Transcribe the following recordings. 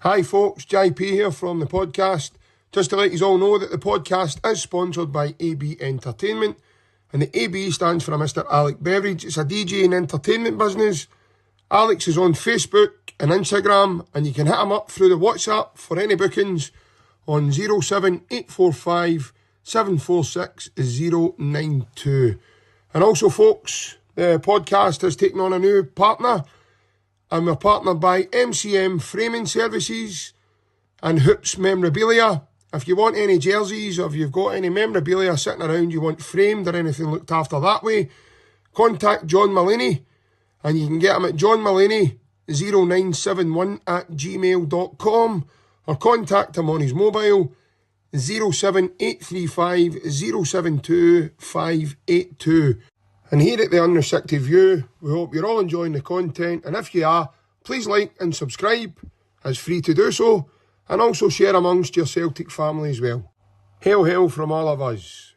Hi folks, JP here from the podcast. Just to let you all know that the podcast is sponsored by AB Entertainment, and the AB stands for Mr. Alec Beveridge. It's a DJ and entertainment business. Alex is on Facebook and Instagram, and you can hit him up through the WhatsApp for any bookings on 07845 746 092. And also folks, the podcast has taken on a new partner, and we're partnered by MCM Framing Services and Hoops Memorabilia. If you want any jerseys, or if you've got any memorabilia sitting around you want framed or anything looked after that way, contact John Mullaney, and you can get him at johnmullaney0971@gmail.com, or contact him on his mobile 07835 072 582. And here at the Unrestricted View, we hope you're all enjoying the content, and if you are, please like and subscribe. It's free to do so, and also share amongst your Celtic family as well. Hail, hail from all of us.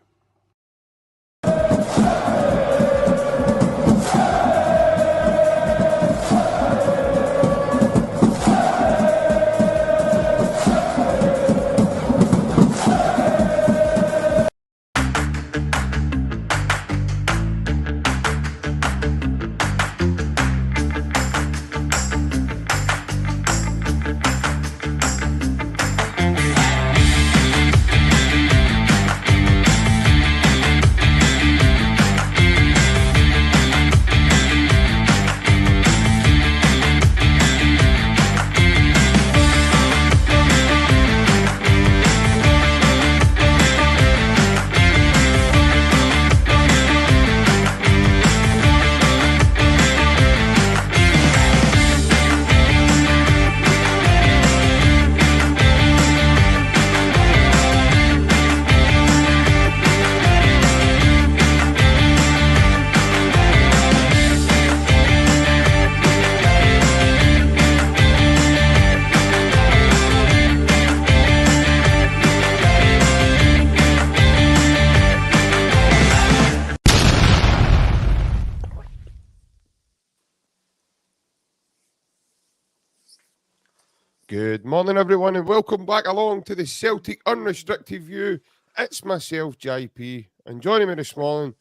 Good morning, everyone, and welcome back along to the Celtic Unrestricted View. It's myself, JP, and joining me this morning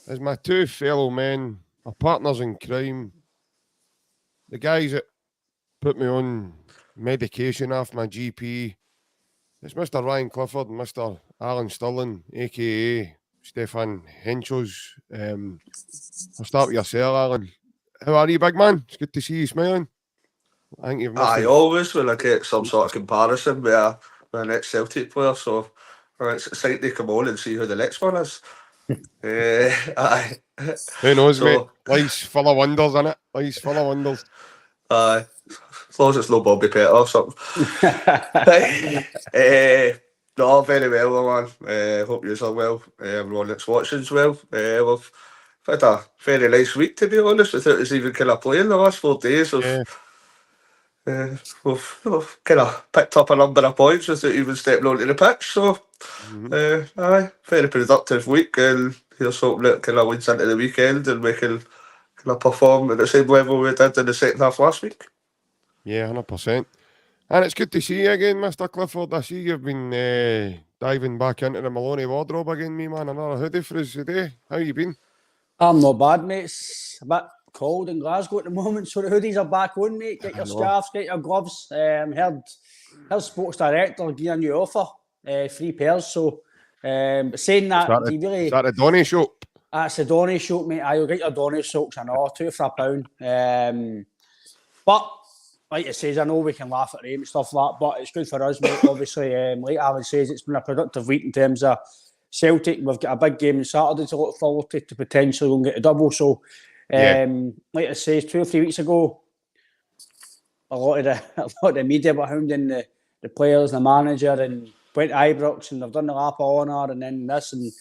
is my two fellow men, my partners in crime, the guys that put me on medication after my GP. It's Mr. Ryan Clifford and Mr. Alan Stirling, a.k.a. Stefan Henschels. I'll start with yourself, Alan. How are you, big man? It's good to see you smiling. I think you've missed always when I get some sort of comparison with the next Celtic player, so it's exciting to come on and see who the next one is. Aye. Who knows, mate? Life's full of wonders, innit? Life's full of wonders. Aye. As long as it's no Bobby Pettit or something. No, very well, man. Hope you are well. Everyone that's watching as well. We've had a very nice week, to be honest, without us even kind of playing the last 4 days. We've kind of picked up a number of points without even stepping onto the pitch, so aye, very productive week, and here's hoping that kind of leads into the weekend and we can kind of perform at the same level we did in the second half last week. Yeah, 100%. And it's good to see you again, Mr. Clifford. I see you've been diving back into the Maloney wardrobe again, me man. Another hoodie for us today. How you been? I'm not bad, mate. It's a bit cold in Glasgow at the moment, so the hoodies are back on, mate. Get your scarves, get your gloves. Heard sports director giving a new offer, 3 pairs. So saying that, is that the Donny shop? That's the Donny shop, mate. You'll get your Donny socks, I know, 2 for £1. But like it says, I know we can laugh at them and stuff like that, but it's good for us, mate. Obviously, like Alan says, it's been a productive week in terms of Celtic. We've got a big game on Saturday to look forward to potentially go and get a double. So like I say, 2 or 3 weeks ago, a lot of the media were hounding the players, the manager, and went to Ibrox, and they've done the lap of honour, and then this, and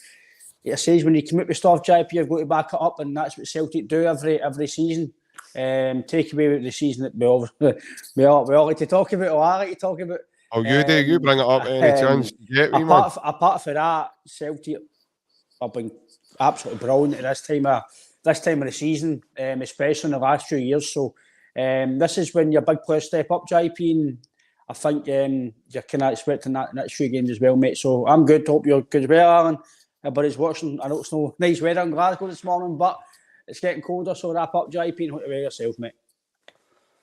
it says when you come out with stuff, JP, you've got to back it up, and that's what Celtic do every season. Take away with the season that we all like to talk about, or I like to talk about. Oh, you do. You bring it up any chance you get me, man. Apart from that, Celtic have been absolutely brilliant at this time of the season, especially in the last few years. So this is when your big players step up, JP, and I think you're kind of expecting that next few games as well, mate. So I'm good. Hope you're good as well, Alan. Everybody's watching. I know it's no nice weather in Glasgow this morning, but it's getting colder. So wrap up, JP, and hope you wear yourself, mate.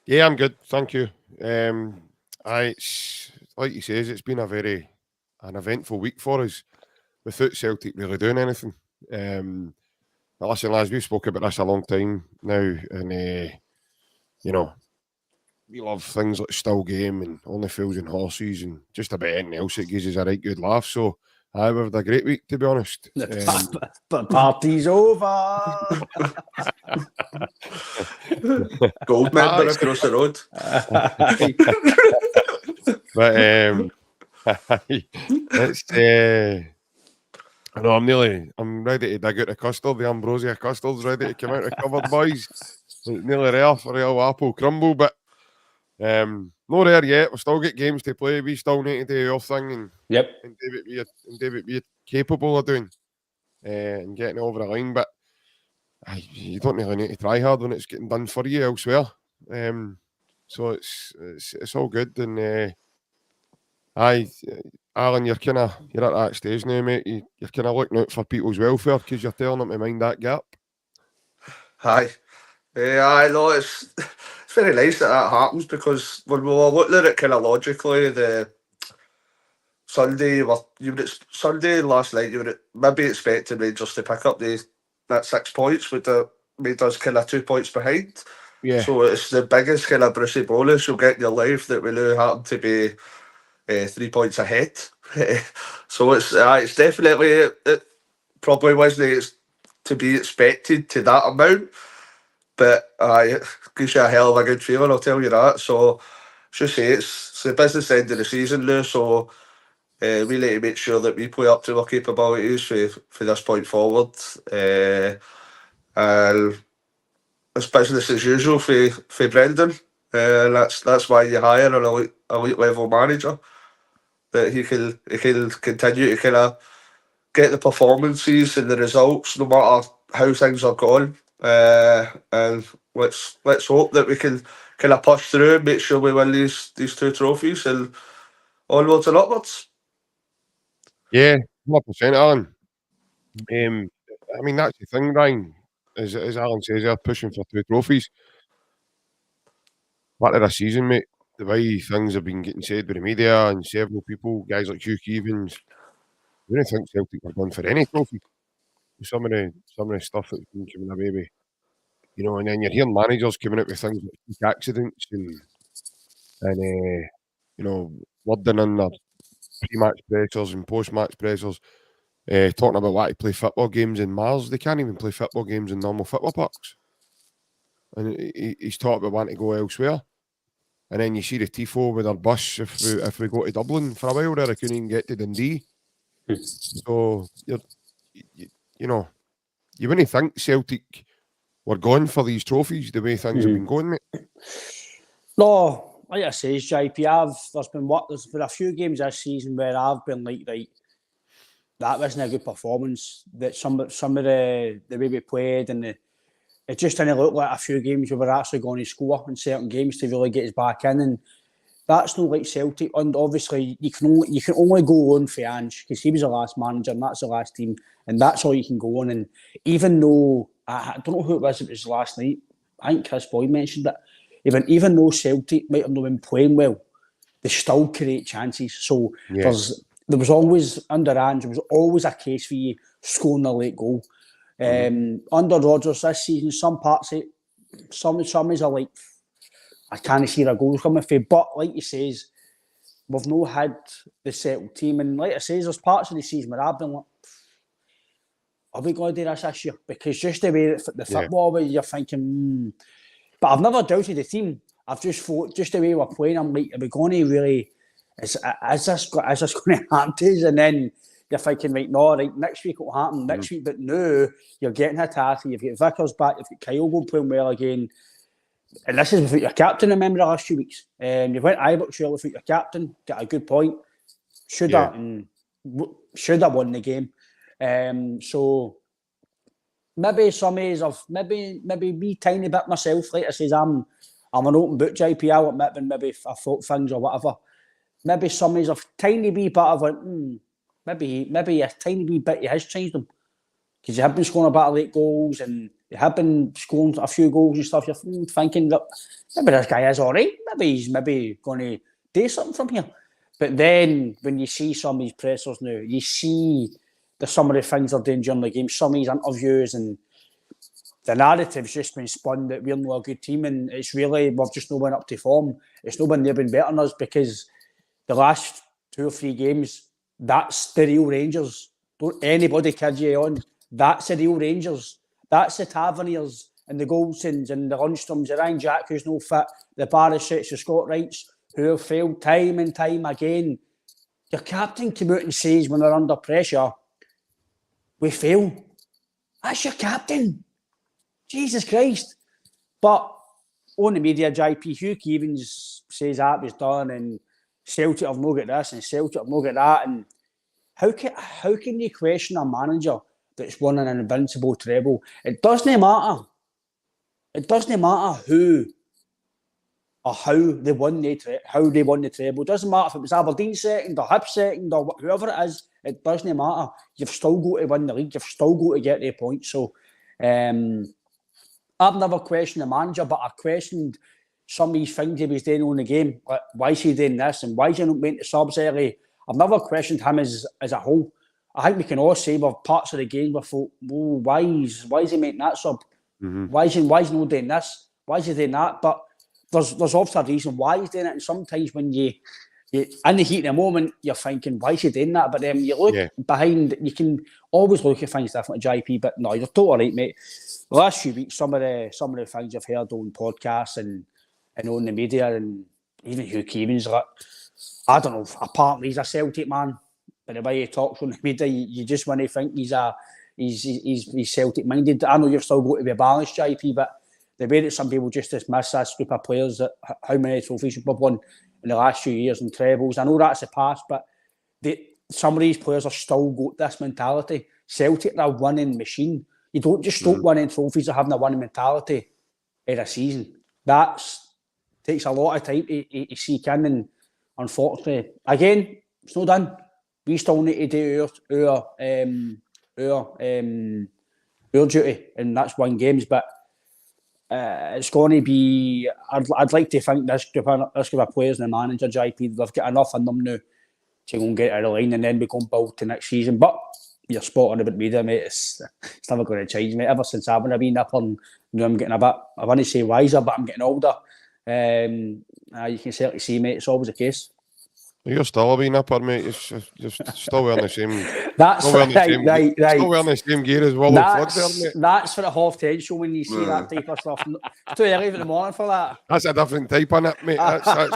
Yeah, I'm good. Thank you. Like you says, it's been an eventful week for us without Celtic really doing anything. But listen, lads, we've spoken about this a long time now, and we love things like Still Game and Only Fools and Horses and just about anything else that gives us a right good laugh. So, we've had a great week, to be honest. The party's over. Gold member across the road. But it's I know I'm ready to dig out the custard. The Ambrosia custard's ready to come out of the cupboard, boys. It's nearly there for the old apple crumble, but not there yet. We've still got games to play. We still need to do our thing and do what we're capable of doing and getting over the line. But you don't really need to try hard when it's getting done for you elsewhere. So it's all good. And Alan, you're at that stage now, mate. You're kind of looking out for people's welfare because you're telling them to mind that gap. Aye. I know it's very nice that happens, because when we were looking at it kind of logically, the Sunday last night, you were maybe expecting Rangers to pick up that 6 points, would have made us kind of 2 points behind. Yeah. So it's the biggest kind of Brucey bonus you'll get in your life that we now happen to be 3 points ahead. So it's definitely, it probably wasn't to be expected to that amount. But it gives you a hell of a good feeling, I'll tell you that. So, just say it's the business end of the season now, so we need to make sure that we play up to our capabilities for this point forward. And it's business as usual for Brendan. That's why you hire an elite level manager, that he can continue to kind of get the performances and the results no matter how things are going. And let's hope that we can kind of push through and make sure we win these 2 trophies and onwards and upwards. Yeah, 100%, Alan. I mean, that's the thing, Ryan. As Alan says, they're pushing for 2 trophies. What of a season, mate? The way things have been getting said by the media and several people, guys like Hugh Keevins, I don't think Celtic were going for any trophy. Some of the stuff that's been coming away with, and then you're hearing managers coming out with things like accidents and wording in their pre-match pressers and post-match pressers, talking about wanting to play football games in Mars. They can't even play football games in normal football parks. And he's talking about wanting to go elsewhere. And then you see the Tifo with their bus if we go to Dublin for a while there, they couldn't even get to Dundee. So you wouldn't think Celtic were going for these trophies the way things have been going, mate. No, like I say, JP, there's been a few games this season where I've been like, right, that wasn't a good performance. That some of the way we played, and it just didn't look like a few games we were actually going to score in certain games to really get us back in, and that's not like Celtic. And obviously, you can only go on for Ange because he was the last manager and that's the last team, and that's all you can go on. And even though I don't know who it was last night, I think Chris Boyd mentioned that. Even though Celtic might have not been playing well, they still create chances. So there was always, under Ange, there was always a case for you scoring a late goal. Under Rodgers this season, some parts of it, some are like, I can't see the goals coming through. But like he says, we've not had the settled team. And like I says, there's parts of the season where I've been like, are we going to do this year? Because just the way the football, where you're thinking, but I've never doubted the team. I've just thought, just the way we're playing, I'm like, are we going to really, is this going to happen to us? And then you're thinking, right, no, right, next week it'll happen, next week, but no, you're getting Hitachi, you've got Vickers back, you've got Kyle going playing well again. And this is without your captain, remember, the last 2 weeks. You've went Ibrox without your captain, got a good point. Should have won the game. So maybe some ways of maybe me tiny bit myself. Like I says, I'm an open book, JP. I'll admit when maybe I thought things or whatever. maybe somebody's a tiny wee bit of like, maybe a tiny wee bit he has changed them. Because you have been scoring a bit of late goals and you have been scoring a few goals and stuff. You're thinking, look, maybe this guy is all right. Maybe he's going to do something from here. But then when you see some of these pressers now, you see some of the things they're doing during the game, some of these interviews, and the narrative's just been spun that we're not a good team, and it's really, we've just not went up to form. It's not been they've been better than us, because the last 2 or 3 games, that's the real Rangers. Don't anybody kid you on. That's the real Rangers. That's the Taverniers and the Goldsons and the Lundstroms, the Ryan Jack who's no fit, the Barisics, the Scott Wrights who have failed time and time again. Your captain came out and says when they're under pressure, we fail. That's your captain. Jesus Christ. But on the media, JP, Hugh Keevins says that was done and Celtic have no got this and Celtic have no got that. And how can you question a manager that's won an invincible treble? It doesn't matter. It doesn't matter who or how they won the treble. It doesn't matter if it was Aberdeen second or Hibs second or whoever it is. It doesn't matter. You've still got to win the league. You've still got to get the points. So I've never questioned the manager, but I questioned some of these things he was doing on the game. Like, why is he doing this and why is he not making the subs early? I've never questioned him as a whole. I think we can all say with parts of the game we thought, why is he making that sub? Mm-hmm. Why is he not doing this? Why is he doing that? But there's obviously a reason why he's doing it. And sometimes when you in the heat of the moment, you're thinking, why is he doing that? But then you look behind, you can always look at things differently, JP. But no, you're totally right, mate. The last few weeks, some of the things I've heard on podcasts and on the media, and even Hugh Keevins, like, I don't know, apparently he's a Celtic man. But the way he talks on the media, you just want to think he's Celtic minded. I know you're still going to be balanced, JP, but the way that some people just dismiss this group of players, that how many trophies we've won in the last few years and trebles. I know that's the past, but some of these players are still got this mentality. Celtic are a winning machine. You don't just stop winning trophies or having a winning mentality in a season. That takes a lot of time to seek in, and unfortunately, again, it's not done. We still need to do our duty, and that's win games. But it's going to be. I'd like to think this group of players and the manager, JP, they've got enough in them now to go and get out of the line, and then we go and build to next season. But you're spot on about media, mate. It's never going to change, mate. Ever since I've been up and I'm getting a bit, I want to say wiser, but I'm getting older. You can certainly see, mate, it's always the case. You're still a wee nipper, mate. You're still wearing the same. That's still wearing right. Still wearing the same gear as well. That's for the half-10 show when you see that type of stuff. It's too early in the morning for that. That's a different type of nip, mate. That's a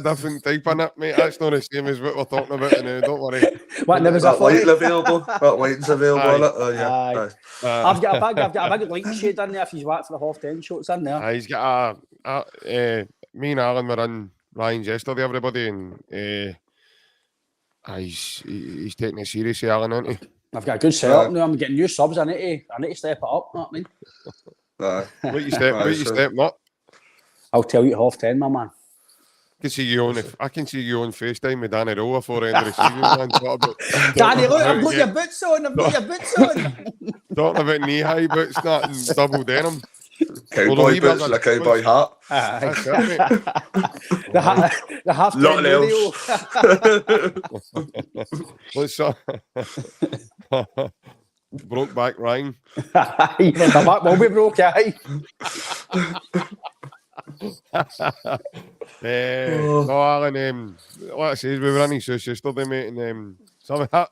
different type of nip, mate. That's not the same as what we're talking about now. Don't worry. What, there was that white available? That white's available on it. Oh, yeah. I've got a big light shade in there if he's whacked for the half-10 show. It's in there. He's got me and Alan were in Ryan's yesterday, everybody, and he's taking it seriously, Alan, isn't he? I've got a good setup now. I'm getting new subs. I need to step it up. You know what I mean? What you stepping up? I'll tell you at half-10, my man. I can see you on FaceTime with Danny Rowe before the end of the season, man. Danny, look, I've got your boots on. Talking about knee-high boots, and double denim. Cowboy boots and a cowboy hat. The half-10 video. What's up? Broke back Ryan. The back will be broke, aye. No, Alan, like I said, we were in his house yesterday, mate, and some of that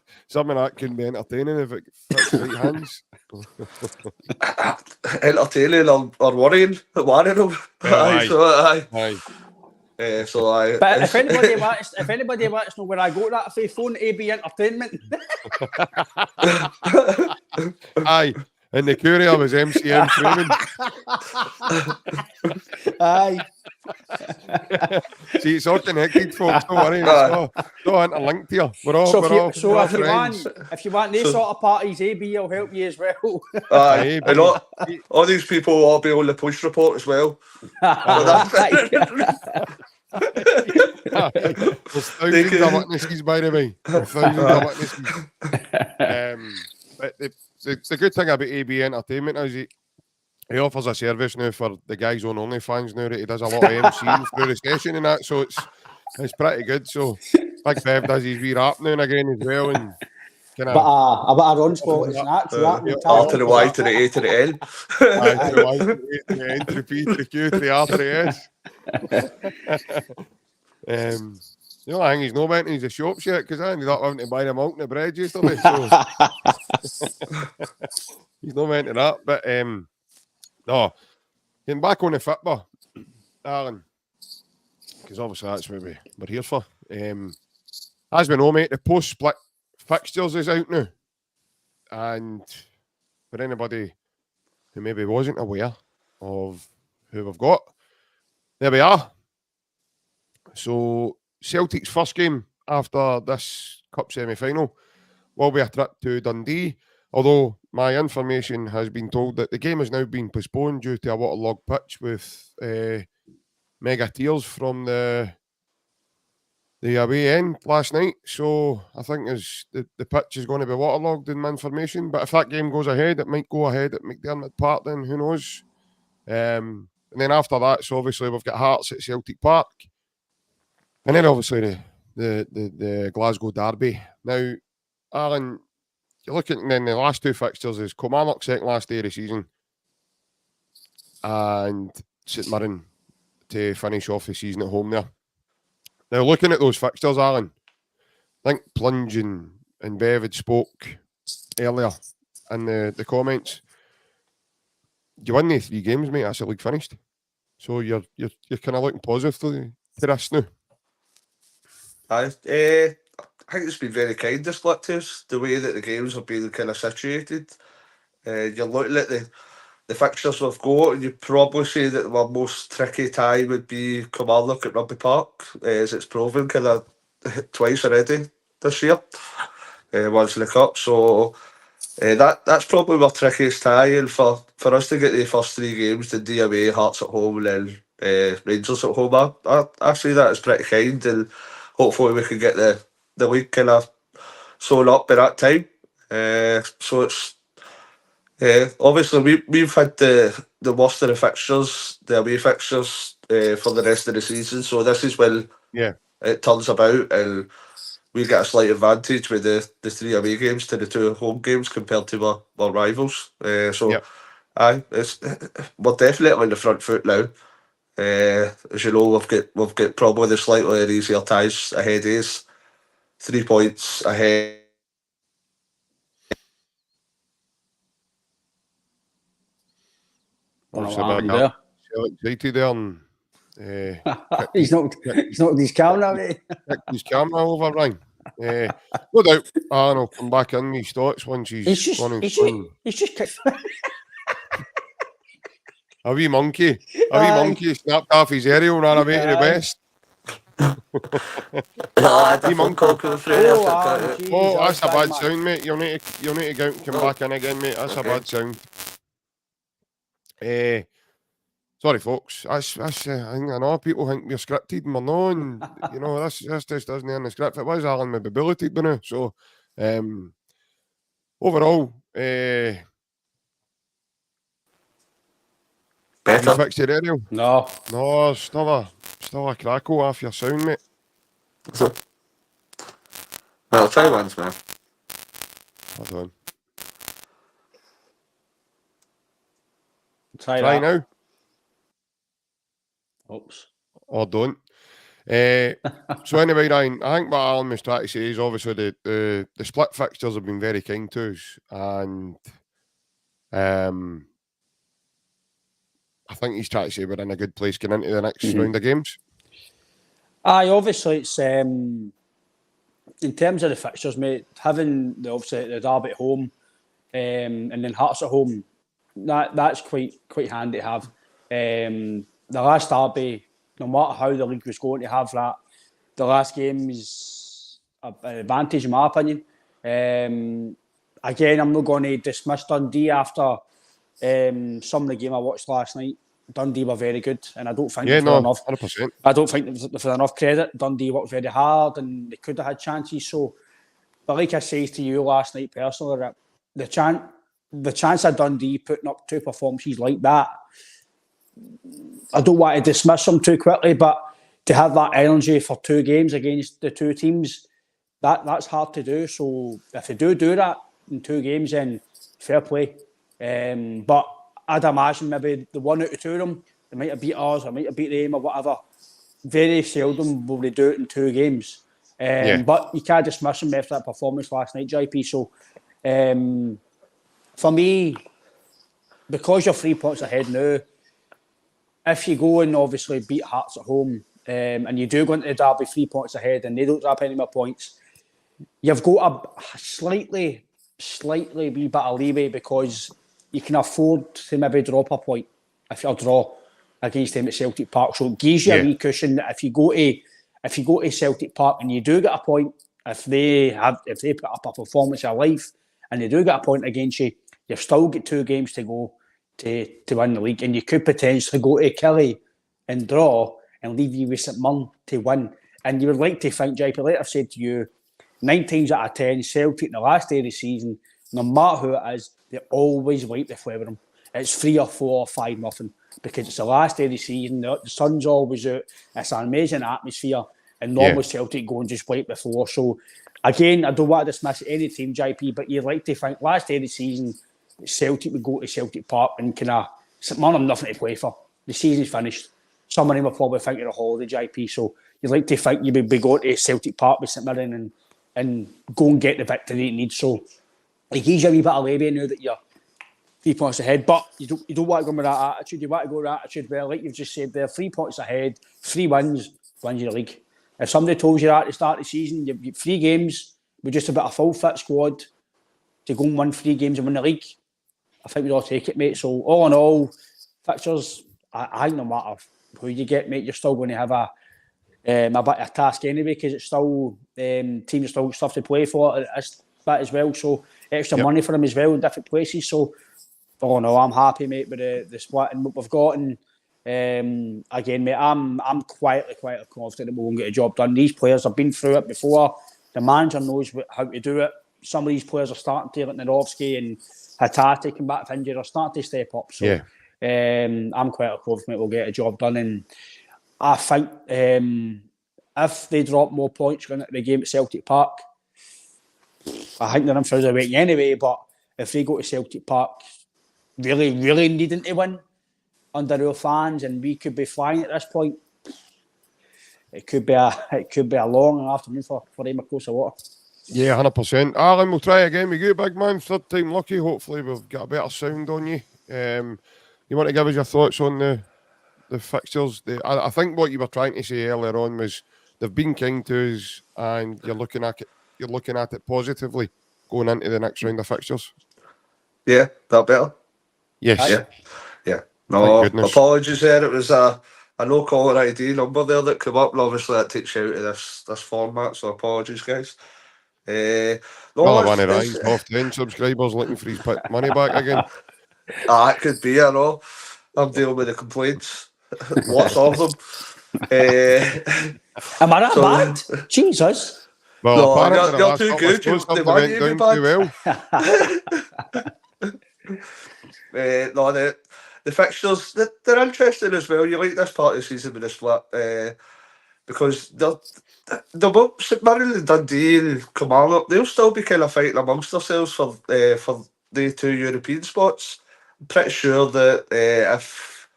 couldn't be entertaining if it fits the right hands. Entertaining or worrying? Aye. But if anybody wants to know where I got that for, phone AB Entertainment. Aye. And the courier was MCM Freeman. Aye. See, it's all connected, folks. Don't worry. Don't interlink to you. We're all friends. If you want these sort of parties, AB will help you as well. Aye. And all these people will all be on the push report as well. There's thousands of witnesses, by the way. Thousands of witnesses. But the good thing about AB Entertainment is he offers a service now for the guys on OnlyFans now that he does a lot of MCing through the session and that, so it's pretty good. So Big Bev does his wee rap now and again as well, and but a bit of run spot is natural. R to the Y to the A to the N. I to the Y to the A to the N to the P to the Q to the R to the S. The only thing he's not went into the shops yet because I ended up having to buy the milk and the bread yesterday. So he's not went to that. But no, getting back on the football, Alan, because obviously that's what we're here for. As we know, mate, the post-split fixtures is out now. And for anybody who maybe wasn't aware of who we've got, there we are. So Celtic's first game after this Cup semi-final will be a trip to Dundee, although my information has been told that the game has now been postponed due to a waterlogged pitch with mega tears from the away end last night. So I think the pitch is going to be waterlogged in my information, but if that game goes ahead, it might go ahead at McDermott Park then, who knows. And then after that, so obviously we've got Hearts at Celtic Park. And then obviously the Glasgow Derby. Now, Alan, you're looking then the last two fixtures is Kilmarnock second last day of the season and St Mirren to finish off the season at home there. Now, looking at those fixtures, Alan, I think Plunge and Bev had spoke earlier in the comments. You win the 3 games, mate, that's the league finished. So you're kind of looking positive to this now. I think it's been very kind to split to us, the way that the games have been kind of situated. You're looking at the fixtures we've got, and you'd probably say that the most tricky tie would be Kilmarnock at Rugby Park, as it's proven kind of twice already this year, once in the Cup. So that's probably our trickiest tie, and for us to get the first 3 games, the away, Hearts at home, and then Rangers at home, I see that as pretty kind, and hopefully we can get the league kind of sewn up by that time. So it's obviously we've had the worst of the fixtures, the away fixtures for the rest of the season. So this is when it turns about, and we get a slight advantage with the 3 away games to the 2 home games compared to our rivals. We're definitely on the front foot now. As you know, we've got probably the slightly easier ties ahead of us. 3 points ahead. Excited there, and he's not his camera, mate. His camera over, Ryan. No doubt, Alan will come back in these thoughts once he's gone and swing. He's just A wee monkey snapped off his aerial and ran away to the west. That's a bad sound, mate. You'll need to go out and come back in again, mate. That's a bad sound. Sorry, folks. I know people think we're scripted and we're not, and you know this just doesn't end the script. If it was, Alan would be billeted by now. So, overall, better. You fixed your aerial? No, still a crackle off your sound, mate. Well, try once, man. Hold on. Try now. Oops. Or don't. So anyway, Ryan, I think what Alan was trying to say is obviously the split fixtures have been very kind to us, and I think he's trying to say we're in a good place getting into the next round of games. Aye, obviously it's in terms of the fixtures, mate. Having the Derby at home, and then Hearts at home, that's quite handy to have. The last Derby, no matter how the league was going to have that, the last game is an advantage in my opinion. Again, I'm not going to dismiss Dundee after some of the game I watched last night. Dundee were very good, and I don't think Yeah, they've had no, enough. 100%. I don't think they've had enough credit. Dundee worked very hard, and they could have had chances. So, but like I said to you last night personally, that the chance of Dundee putting up 2 performances like that, I don't want to dismiss them too quickly, but to have that energy for 2 games against the 2 teams, that's hard to do. So if they do that in 2 games, then fair play. But I'd imagine maybe the 1 out of 2 of them, they might have beat us or might have beat them or whatever. Very seldom will they do it in 2 games. But you can't dismiss them after that performance last night, JP. So for me, because you're 3 points ahead now, if you go and obviously beat Hearts at home, and you do go into the derby 3 points ahead and they don't drop any more points, you've got a slightly wee bit of leeway because you can afford to maybe drop a point if you draw against them at Celtic Park. So it gives you a wee cushion that if you go to Celtic Park and you do get a point, if they put up a performance of life and they do get a point against you, you've still got 2 games to go to win the league, and you could potentially go to Kelly and draw and leave you with St Mirren to win. And you would like to think, JP, like I've said to you, 9 times out of 10, Celtic in the last day of the season, no matter who it is, they always wipe the floor with them. It's 3 or 4 or 5 nothing because it's the last day of the season. The sun's always out. It's an amazing atmosphere, and normally Celtic go and just wipe the floor. So again, I don't want to dismiss any team, JP, but you'd like to think last day of the season, Celtic would go to Celtic Park and St Mirren have nothing to play for. The season's finished. Some of them are probably thinking of holiday, JP. So you'd like to think you would be going to Celtic Park with St Mirren and go and get the victory you need. So it gives you a wee bit of leeway now that you're 3 points ahead. But you don't want to go with that attitude. You want to go with that attitude where, like you've just said, they're 3 points ahead, 3 wins your league. If somebody told you that at the start of the season, you've 3 games with just about a full fit squad to go and win 3 games and win the league, I think we'd all take it, mate. So all in all, fixtures, I think no matter who you get, mate, you're still going to have a bit of a task anyway because it's still teams still got stuff to play for at this bit as well. So extra money for them as well in different places. So all in all, I'm happy, mate, with the split and what we've got. And again, mate, I'm quietly confident that we'll get a job done. These players have been through it before. The manager knows how to do it. Some of these players are starting to, like Nedovsky and Hatate came back from injury, are starting to step up. So I'm quite confident we'll get a job done. And I think if they drop more points going into the game at Celtic Park, I think they're in for the waiting anyway. But if they go to Celtic Park really needing to win under our fans, and we could be flying at this point, it could be a long afternoon for them across the water. Yeah, 100%. Alan, we'll try again with you, big man. 3rd time lucky. Hopefully we've got a better sound on you. You want to give us your thoughts on the fixtures? I think what you were trying to say earlier on was they've been kind to us, and you're looking at it positively going into the next round of fixtures. Yeah, that better. Yes. Yeah. No, apologies there. It was a no caller ID number there that came up, and obviously that takes you out of this format. So apologies, guys. One of Ryan's off 10 subscribers looking for his money back again. It could be, I know. I'm dealing with the complaints. Lots of them. Am I that bad? Jesus. Well, no, you're too good. They want you to be bad. No, the fixtures, they're interesting as well. You like this part of the season with the split because St Mirren and Dundee and Kilmarnock, they'll still be kind of fighting amongst themselves for the 2 European spots. I'm pretty sure that if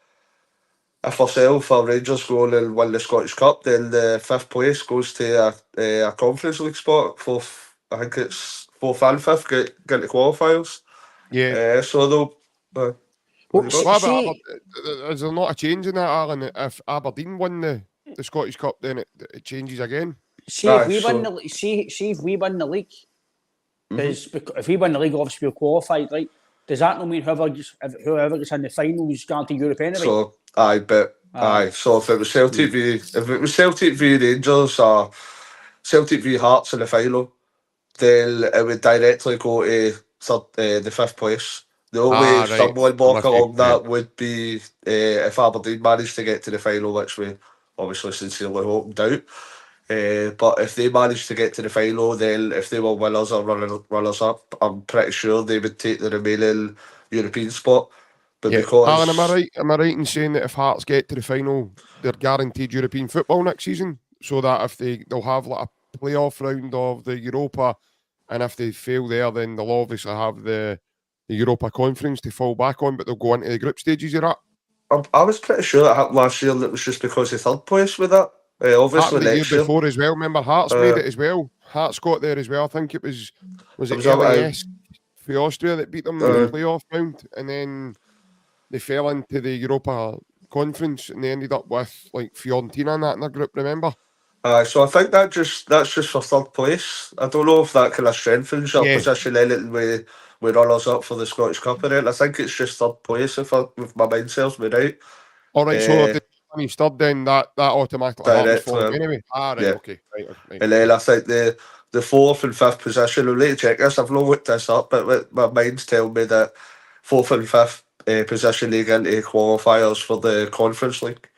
ourselves or Rangers go on and win the Scottish Cup, then the 5th place goes to a Conference League spot. I think it's 4th and 5th get into qualifiers. Yeah. So they'll... is there not a change in that, Alan? If Aberdeen win the Scottish Cup, then it changes again. See if we win the league, if we win the league, obviously we're qualified, right? Does that not mean whoever gets in the final is guaranteed Europe anyway? So so if it was Celtic v Rangers or Celtic v Hearts in the final, then it would directly go to the 5th place. The only Right. stumbling I'm block with you. along that would be if Aberdeen managed to get to the final, which we obviously sincerely hope and doubt. But if they managed to get to the final, then if they were winners or runners up, I'm pretty sure they would take the remaining European spot. But Yeah. Alan, am I because right? Am I right in saying that if Hearts get to the final, they're guaranteed European football next season? So that if they'll have like a playoff round of the Europa, and if they fail there, then they'll obviously have the Europa Conference to fall back on, but they'll go into the group stages of that. I was pretty sure that happened last year, and it was just because of third place with that. Obviously Happened the year next year, before as well. Remember, Hearts made uh, it as well. Hearts got there as well. I think it was it it was a, LAS for Austria that beat them in the uh, playoff round, and then they fell into the Europa Conference and they ended up with like Fiorentina and that in their group. Remember? so I think that's just for third place. I don't know if that kind of strengthens your Yeah. position anything with runners up for the Scottish Cup or anything. I think it's just third place if my mind serves me right. All right. So if Uh, they finished third, then that automatically happens for them directly, anyway. Ah, right. yeah. Okay. Right. And then Okay. I think the fourth and fifth position, I'll need to check this, I've not looked this up, but my mind's telling me that fourth and fifth position they get into qualifiers for the Conference League.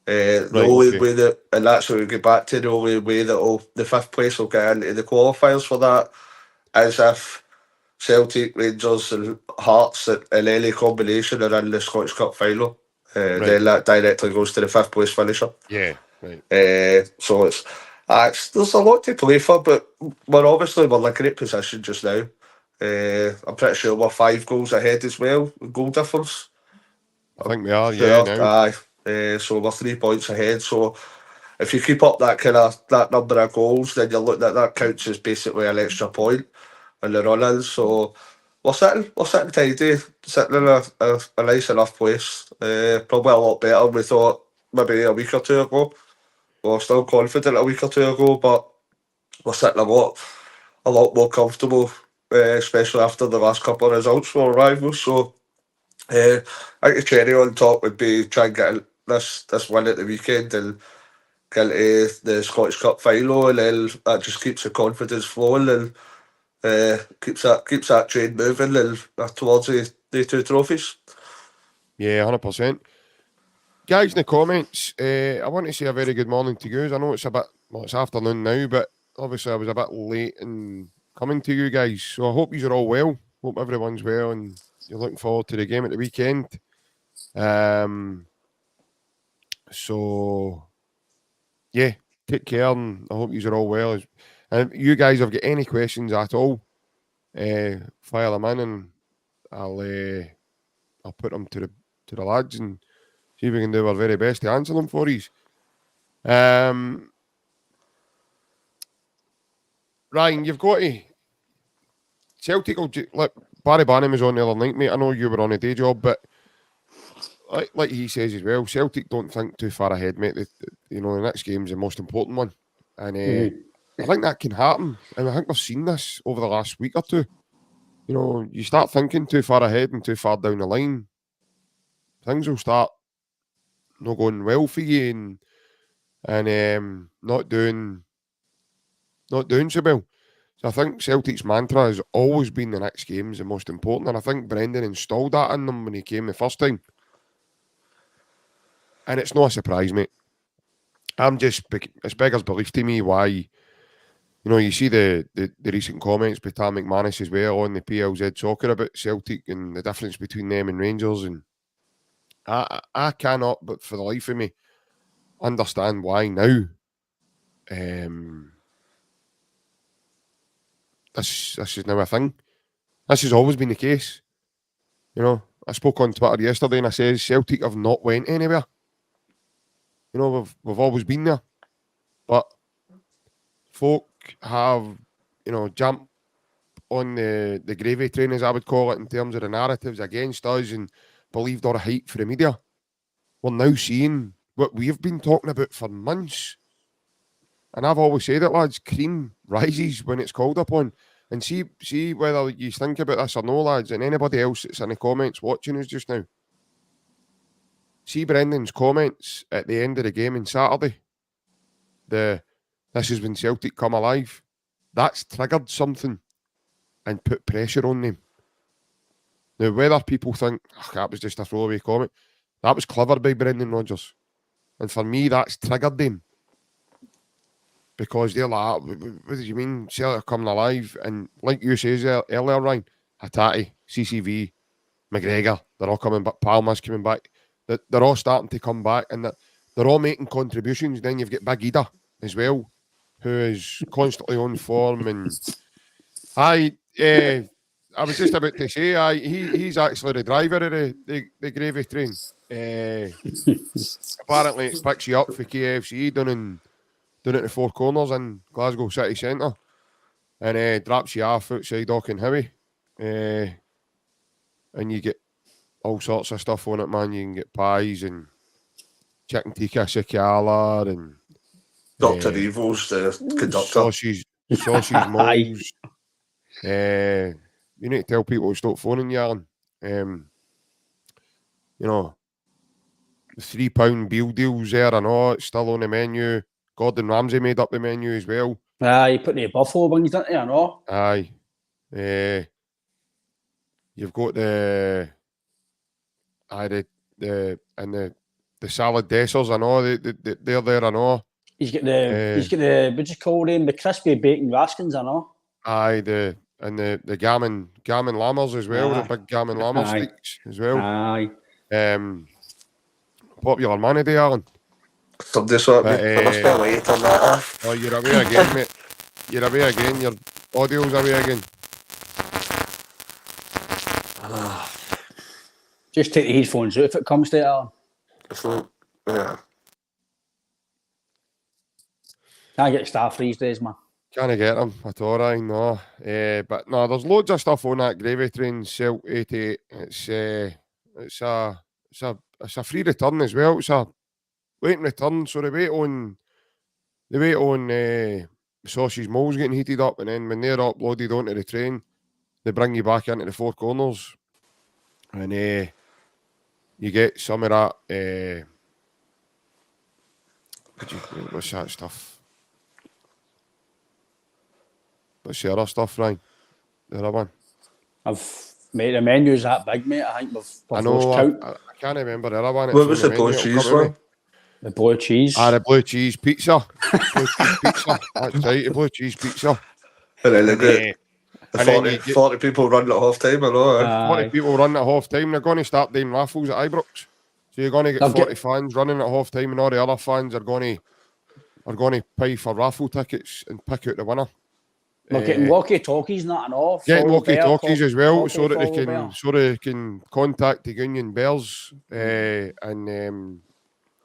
The Right. only Okay. way that, and that's what we get back to, the only way that the fifth place will get into the qualifiers for that is if Celtic, Rangers, and Hearts in any combination are in the Scottish Cup final. Right. Then that directly goes to the fifth place finisher. Yeah. Right. So there's a lot to play for, but we're in a great position just now. I'm pretty sure we're 5 goals ahead as well, goal difference. I think we are. Yeah. Sure, Now. aye. So we're 3 points ahead. So if you keep up that number of goals, then you're looking at that counts as basically an extra point in the run-in. So we're sitting tidy, sitting in a nice enough place. Probably a lot better than we thought maybe a week or two ago. We were still confident a week or two ago, but we're sitting a lot more comfortable, especially after the last couple of results for our rivals. So I think the cherry on top would be try and get this win at the weekend and get into the Scottish Cup final, and then that just keeps the confidence flowing and keeps that train moving and towards the 2 trophies. Yeah. 100%. Guys in the comments, I want to say a very good morning to you. I know it's afternoon now, but obviously I was a bit late in coming to you guys. So I hope you're all well. Hope everyone's well and you're looking forward to the game at the weekend. So yeah, take care and I hope you're all well. And if you guys have got any questions at all, fire them in and I'll put them to the lads and see if we can do our very best to answer them for you. Ryan, you've got to Celtic. Look, Barry Bannon was on the other night, mate. I know you were on a day job, but like he says as well, Celtic don't think too far ahead, mate. The next game's the most important one, and I think that can happen. And I think we've seen this over the last week or two. You know, you start thinking too far ahead and too far down the line, things will start not going well for you, and not doing so well. So I think Celtic's mantra has always been the next game's the most important, and I think Brendan installed that in them when he came the first time. And it's not a surprise, mate. It's beggars belief to me why, you see the recent comments by Tam McManus as well on the PLZ Soccer about Celtic and the difference between them and Rangers, and I cannot, but for the life of me, understand why now. This is now a thing. This has always been the case. I spoke on Twitter yesterday and I said Celtic have not went anywhere. We've always been there, but folk have jumped on the gravy train, as I would call it, in terms of the narratives against us and believed our hype for the media. We're now seeing what we've been talking about for months. And I've always said it, lads, cream rises when it's called upon. And see whether you think about this or no, lads, and anybody else that's in the comments watching us just now. See Brendan's comments at the end of the game on Saturday. This is when Celtic come alive. That's triggered something and put pressure on them. Now, whether people think that was just a throwaway comment, that was clever by Brendan Rodgers. And for me, that's triggered them. Because they're like, what do you mean? Celtic coming alive? And like you says earlier, Ryan, Hatate, CCV, McGregor, they're all coming back. Palmer's coming back. They're all starting to come back, and they're all making contributions. Then you've got Big Ida as well, who is constantly on form. And I was just about to say, he's actually the driver of the gravy train. Apparently, it picks you up for KFC down at the Four Corners in Glasgow City Centre, and drops you off outside Auchenhowie, and you get all sorts of stuff on it, man. You can get pies and chicken tikka sakala and Dr. Evil's the conductor. Sausage moles. You need to tell people to stop phoning you, Alan. You know, the £3 meal deals there, I know it's still on the menu. Gordon Ramsay made up the menu as well. Aye, put the buffalo wings, didn't you? I know. Aye. You've got the salad dressers, I know. They're there, I know. He's got the what do you call them? The crispy bacon raskins, I know. Aye, the gammon lammers as well, the big gammon lammer sticks as well. Aye. Popular man today, Alan. Somebody sort of must be late on that. Oh, you're away again, mate. You're away again. Your audio's away again. Just take the headphones out if it comes to it, Alan. So, yeah. Can't get staff these days, man. Can't get them at all, I know. But no, there's loads of stuff on that gravy train. Celt 88. It's a free return as well. It's a waiting return. So they wait on sausage moles getting heated up, and then when they're uploaded onto the train, they bring you back into the Four Corners, and you get some of that. What's that stuff? What's the other stuff, Ryan? The other one? Mate, the menu's that big, mate. I think I know. I can't remember the other one. What was the blue cheese one? The blue cheese. The blue cheese pizza. Blue cheese pizza. That's right, the blue cheese pizza. And then 40 people run at half time, I know. 40 people run at half time. They're going to start doing raffles at Ibrox. So you're going to get 40 fans running at half time, and all the other fans are going to pay for raffle tickets and pick out the winner. We're getting walkie-talkies and that and all. Getting walkie-talkies as well, so that they can contact the Union Bears and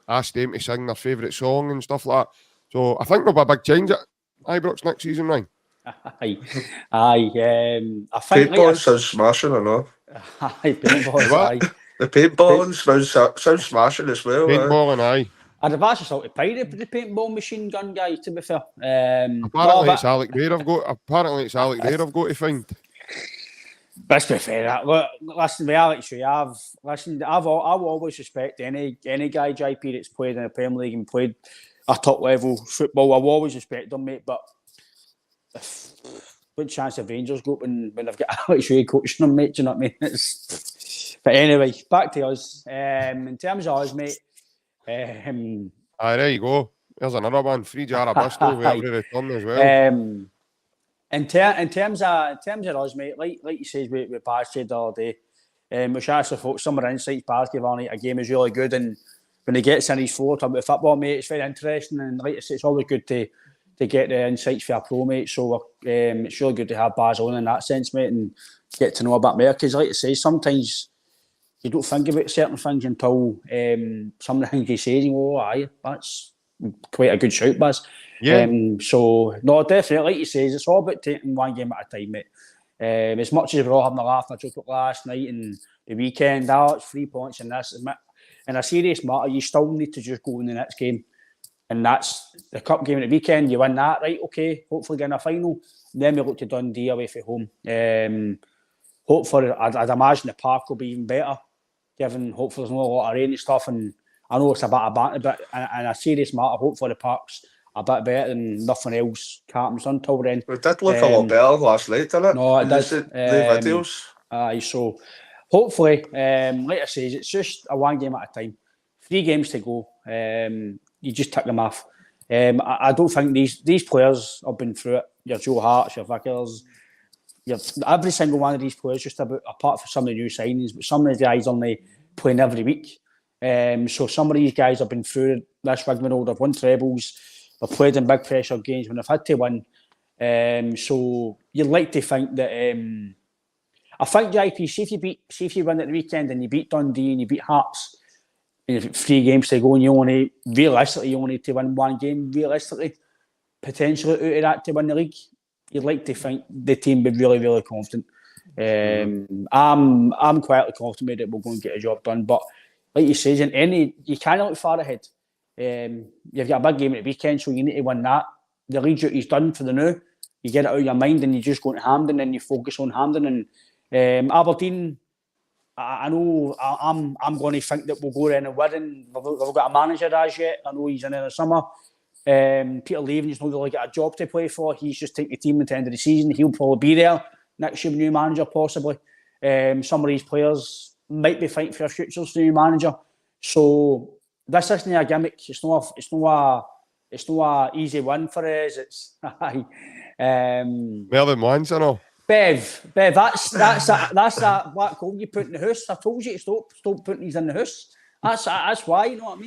ask them to sing their favourite song and stuff like that. So I think there'll be a big change at Ibrox next season, Ryan. Aye. I think paintball sounds smashing, I know. Aye, paintball. Aye. The paintball sounds smashing as well. Paintball and aye. I'd have actually thought to pay the paintball machine gun guy, to be fair. Apparently it's Alec Bear I've got to find. Let's be fair. Listen, reality show. I've always respect any guy, JP, that's played in the Premier League and played a top level football. I've always respected them, mate. But what chance have Rangers got when they've got Alex Rae coaching them, mate? Do you know what I mean? But anyway, back to us. In terms of us, mate. There you go. There's another one. Free jar of Bristol with every return as well. In terms of us, mate, like you said, we Baz said the other day, which I actually thought some of the insights Baz gave on a game is really good, and when he gets in his floor talking about football, mate, it's very interesting, and like I said, it's always good to get the insights for a pro, mate. So it's really good to have Baz on in that sense, mate, and get to know a bit more, because like I say, sometimes you don't think about certain things until some of the things he says, and go, aye, that's quite a good shout, Baz. Yeah. So, no, definitely, like you say, it's all about taking one game at a time, mate. As much as we're all having a laugh and a joke last night and the weekend, it's 3 points in this. In a serious matter, you still need to just go in the next game. And that's the cup game at the weekend. You win that, right? Okay, hopefully get in a final. Then we look to Dundee away from home. Hopefully, I'd imagine the park will be even better, given hopefully there's not a lot of rain and stuff. And I know it's a bit of banter, but in a serious matter, hopefully the park's a bit better than nothing else happens until then. It did look a lot better last night, didn't it? No, it did. The videos. So hopefully, like I say, it's just a one game at a time. 3 games to go. You just tick them off. I don't think these players have been through it. Your Joe Harts, your Vickers, every single one of these players, just about, apart from some of the new signings, but some of the guys only playing every week. So some of these guys have been through this rigmarole. They've won trebles. They've played in big pressure games when they've had to win. So you'd like to think that. I think JP, see if you win at the weekend and you beat Dundee and you beat Hearts, and you've got 3 games to go, and you only need to win 1 game realistically, potentially out of that to win the league. You'd like to think the team be really, really confident. I'm quietly confident that we're going to get a job done. But like you say, you can't look far ahead. You've got a big game at the weekend, so you need to win that. The league duty's done for the now. You get it out of your mind and you just go to Hampden and you focus on Hampden. And Aberdeen, I know I'm going to think that we'll go in and win. We've got a manager as yet. I know he's in the summer. Peter Leven's not really got a job to play for. He's just taking the team at the end of the season. He'll probably be there next year, new manager possibly. Some of these players might be fighting for a future as the new manager. So this isn't a gimmick. It's not a easy win for us. It's more than once, I know. Bev, that's that black hole you put in the house. I told you to stop putting these in the house. That's why, you know what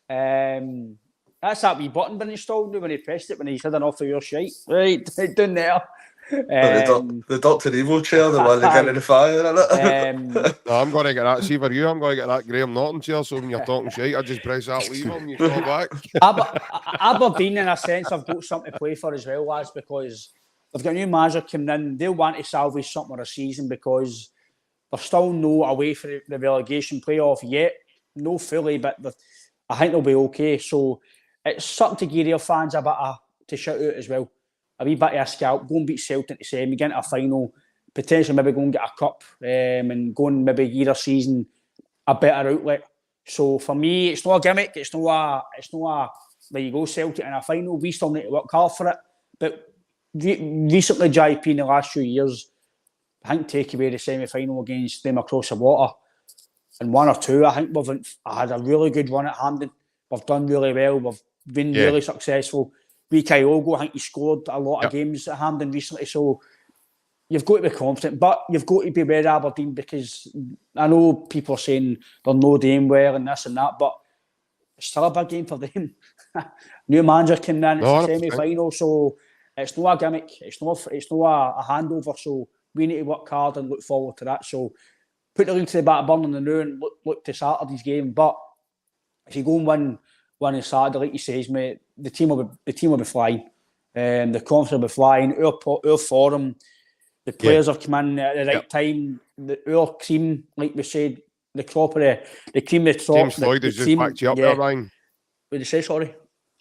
I mean? That's that wee button when installed when he pressed it when he's had enough of your shite. Right down there. The Dr. Evil chair, the one that get in the fire, innit? No, I'm going to get that. See for you, I'm going to get that Graham Norton chair, so when you're talking shite, I just press that lever and you fall back. Aberdeen, in a sense, have got something to play for as well, lads, because they've got a new manager coming in. They'll want to salvage something of a season because they're still no away for the relegation playoff yet. No fully, but I think they'll be okay. So it's something to give their fans a bit to shout out as well. A wee bit of a scalp, go and beat Celtic to semi, get into a final, potentially maybe go and get a cup, and go and maybe give their season a better outlet. So for me, it's not a gimmick, it's not a there you go, Celtic in a final. We still need to work hard for it. But recently, JP, in the last few years, I think take away the semi-final against them across the water, and 1 or 2, I think we've had a really good run at Hampden. We've done really well. We've been really successful. Kyogo, I think he scored a lot of games at Hampden recently. So you've got to be confident, but you've got to be aware of Aberdeen because I know people are saying they're not doing well and this and that, but it's still a big game for them. New manager came in, it's a semi-final, so it's not a gimmick. It's not a handover. So we need to work hard and look forward to that. So put the league to the back burner in the new and look to Saturday's game. But if you go and win on Saturday, like you say, mate, the team will be flying. The confidence will be flying. Our forum, the players have come in at the right time. Our cream, like we said, the crop of the cream of the top. James Floyd has just backed you up there, Ryan. What did you say, sorry?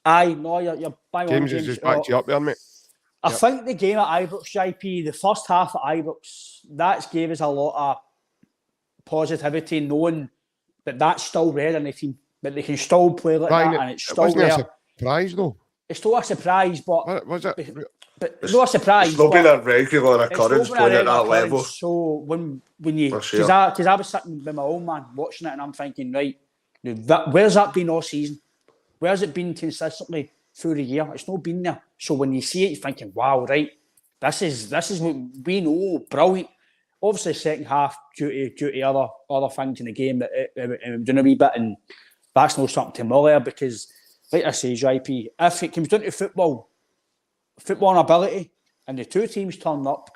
Aye, no, you're bang on. James has just backed you up there, mate. I think the game at Ibrox, JP, the first half at Ibrox, that gave us a lot of positivity, knowing that that's still there in the team. That they can still play like that, and it's still there. Wasn't a surprise, though? It's still a surprise, but... Was it? But it's not a surprise. It's not been a regular occurrence playing at that level. So when you... Because I was sitting with my old man watching it, and I'm thinking, right, where's that been all season? Where's it been consistently through the year? It's not been there. So when you see it, you're thinking, wow, right, this is what we know, brilliant. Obviously, second half, due to other things in the game, that it doing a wee bit, and that's not something to mull there because, like I say, JP, if it comes down to football and ability, and the two teams turn up,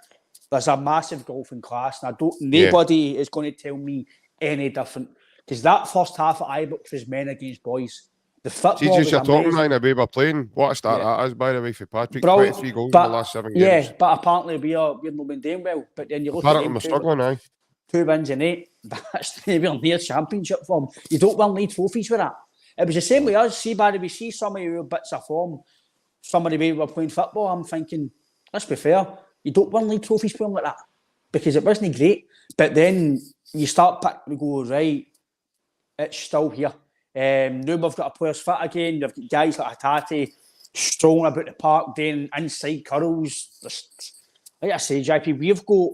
there's a massive golfing class, and nobody is going to tell me any different. Because that first half at Ibrox was men against boys. The football was you're amazing. talking, Ryan, about we're playing. What a start that is, by the way, for Patrick. 23 goals in the last 7 games. Yeah, but apparently we've not been doing well. But then you look at them, struggling, aye. 2 wins in 8. That's nowhere near championship form. You don't win league trophies with that. It was the same with us. See, Barry, we see some of your bits of form, some of the way we were playing football. I'm thinking, let's be fair, you don't win league trophies playing like that because it wasn't great. But then you start we go, right, it's still here. Now we've got a players fit again. You've got guys like Hatate strolling about the park, doing inside curls. Like I say, JP, we've got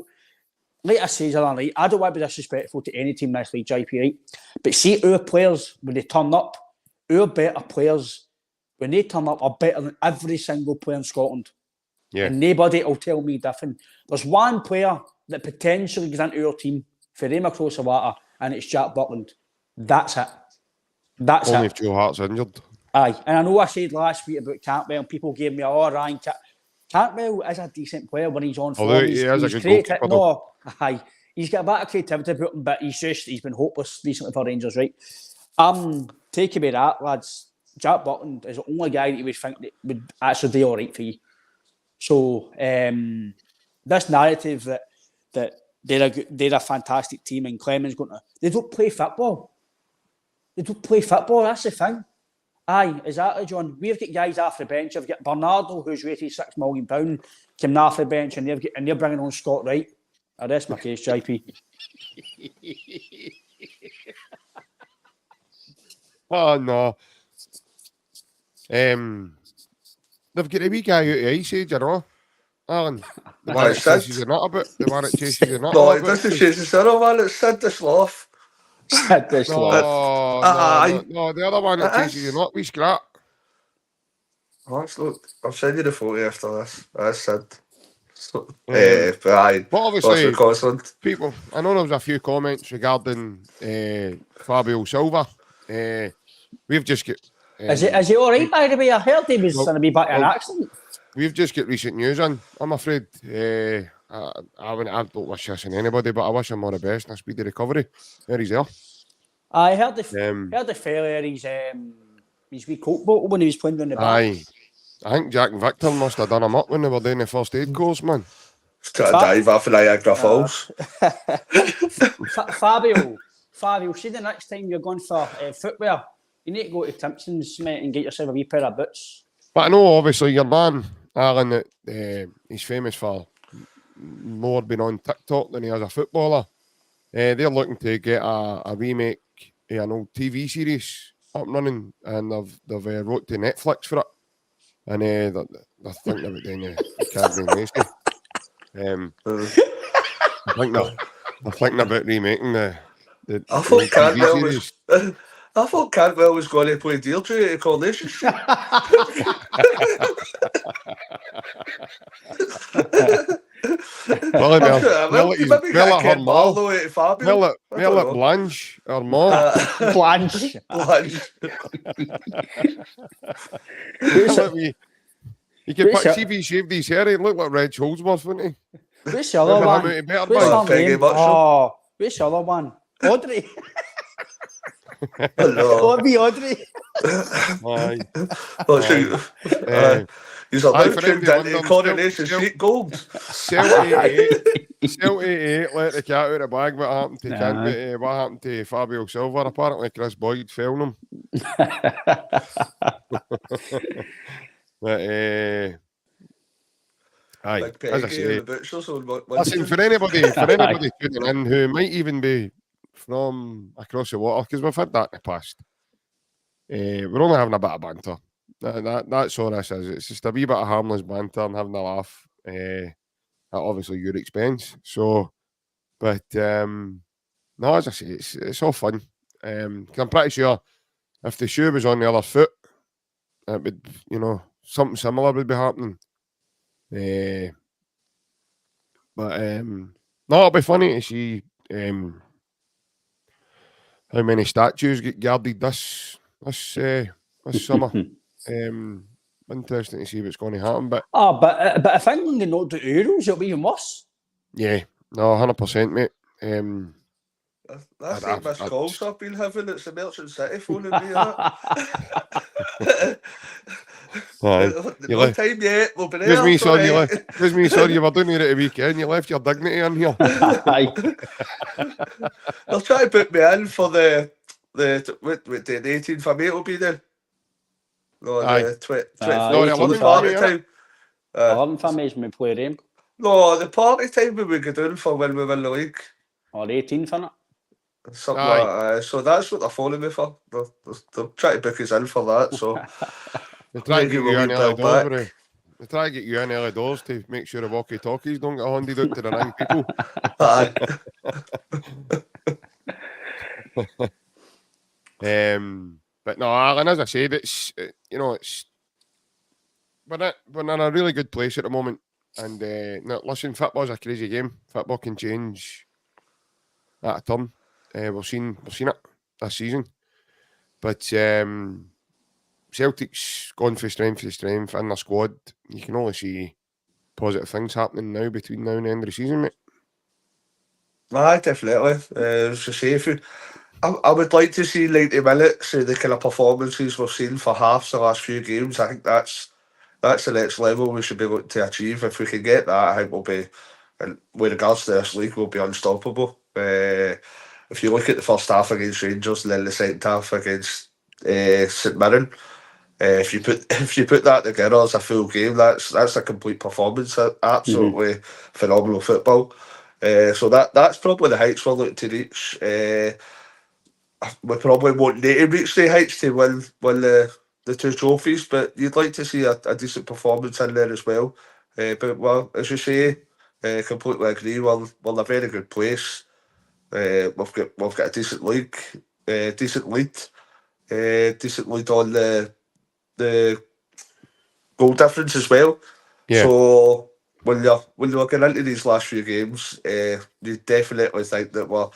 like I say, right, I don't want to be disrespectful to any team in this league, JP, right? But see, our players, when they turn up, our better players, when they turn up, are better than every single player in Scotland. Yeah. And nobody will tell me different. There's one player that potentially gets into our team for them across the water, and it's Jack Buckland. That's it. That's Only it. if Joe Hart's injured. Aye. And I know I said last week about Cantwell, and people gave me, Ryan, Cantwell is a decent player when he's on form. Although he is a good goalkeeper, no, aye. He's got a bit of creativity about him, but he's been hopeless recently for Rangers, right? Take away that, lads. Jack Buckland is the only guy that you would think that would actually do all right for you. So this narrative that they're a fantastic team and Clement's going to... They don't play football. That's the thing. Aye, exactly, John. We've got guys off the bench. I've got Bernardo, who's rated £6 million, coming off the bench, and they're bringing on Scott Wright. That's my case, JP. Oh, no. They've got a wee guy out of Ice Age, you know, Alan. The one that chases you not a bit. The one that chases you not a bit. No, it doesn't chase the zero, man. It's Sid the Sloth. Sid the Sloth. No, the other one that chases you not, wee scrap. Look, I'll send you the photo after this. That's Sid. But aye. But obviously, people, I know there was a few comments regarding Fabio Silva. We've just got... is he all right, by the way? I heard he was going to be back in an accident. We've just got recent news in, I'm afraid. I don't wish this on anybody, but I wish him all the best and a speedy recovery. There he's there. I heard the fella, his wee coke bottle when he was playing down the back. Aye. I think Jack and Victor must have done him up when they were doing the first aid course, man. Trying to dive off Niagara Falls. Fabio, see the next time you're going for footwear, you need to go to Timpson's, mate, and get yourself a wee pair of boots. But I know, obviously, your man, Alan, that he's famous for more being on TikTok than he is a footballer. They're looking to get a remake of an old TV series up and running, and they've wrote to Netflix for it. And they're thinking about doing Cadbury Macy. I think they're thinking about remaking the I thought TV series. I thought Cantwell was going to play Deirdre at Coronation Street. Blanche or Mom. Blanche. He could put CV shaved his hair, he'd look like Reg Holdsworth, wouldn't he? Where's the other one? Where's the other one? Audrey. Hello. Be Audrey. He's about to down to Coronation Street Gold. Celtic let the cat out of the bag. What happened to what happened to Fabio Silva? Apparently Chris Boyd fell him. But aye, as I say, listen, for anybody tuning in who might even be from across the water, because we've had that in the past. We're only having a bit of banter. That's all this is. It's just a wee bit of harmless banter and having a laugh at obviously your expense. So, but no, as I say, it's all fun. 'Cause I'm pretty sure if the shoe was on the other foot, it would, something similar would be happening. But no, it'll be funny to see how many statues get guarded this summer. Interesting to see what's going to happen. But if England did not do Euros, it'll be even worse. Yeah, no, 100%, mate. That's like Miss calls I've been having. It's the Merchant City phoning me. No time yet. We'll be there. Excuse me, sorry, you were doing here at the weekend. You left your dignity in here. They'll try to put me in for the 18th of May. It'll be there. No, the 11th party time. 11th of May is when we play them. No, the party time we go down for when we win the league. Or 18th, innit? Something like that. So that's what they're phoning me for. They're trying to book us in for that. So they're trying to get you on the They try to get you in early doors to make sure the walkie-talkies don't get handed out to the wrong people. Aye. But no, Alan, as I said, it's we're in a really good place at the moment. And no, listen, football's a crazy game. Football can change at a turn. We've seen it this season. But Celtic's gone from strength to strength in their squad. You can only see positive things happening now between now and the end of the season, mate. Aye, definitely. As I say, I would like to see 90 minutes of the kind of performances we've seen for half the last few games. I think that's the next level we should be looking to achieve. If we can get that, I think we'll be, and with regards to this league, we'll be unstoppable. If you look at the first half against Rangers and then the second half against St Mirren, if you put that together as a full game, that's a complete performance. Absolutely phenomenal football. So that's probably the heights we're looking to reach. We probably won't need to reach the heights to win the two trophies, but you'd like to see a decent performance in there as well. But well, as you say, completely agree. We're in a very good place. We've got a decent league, decent lead on the goal difference as well. Yeah. So when you're looking into these last few games, you definitely think that we're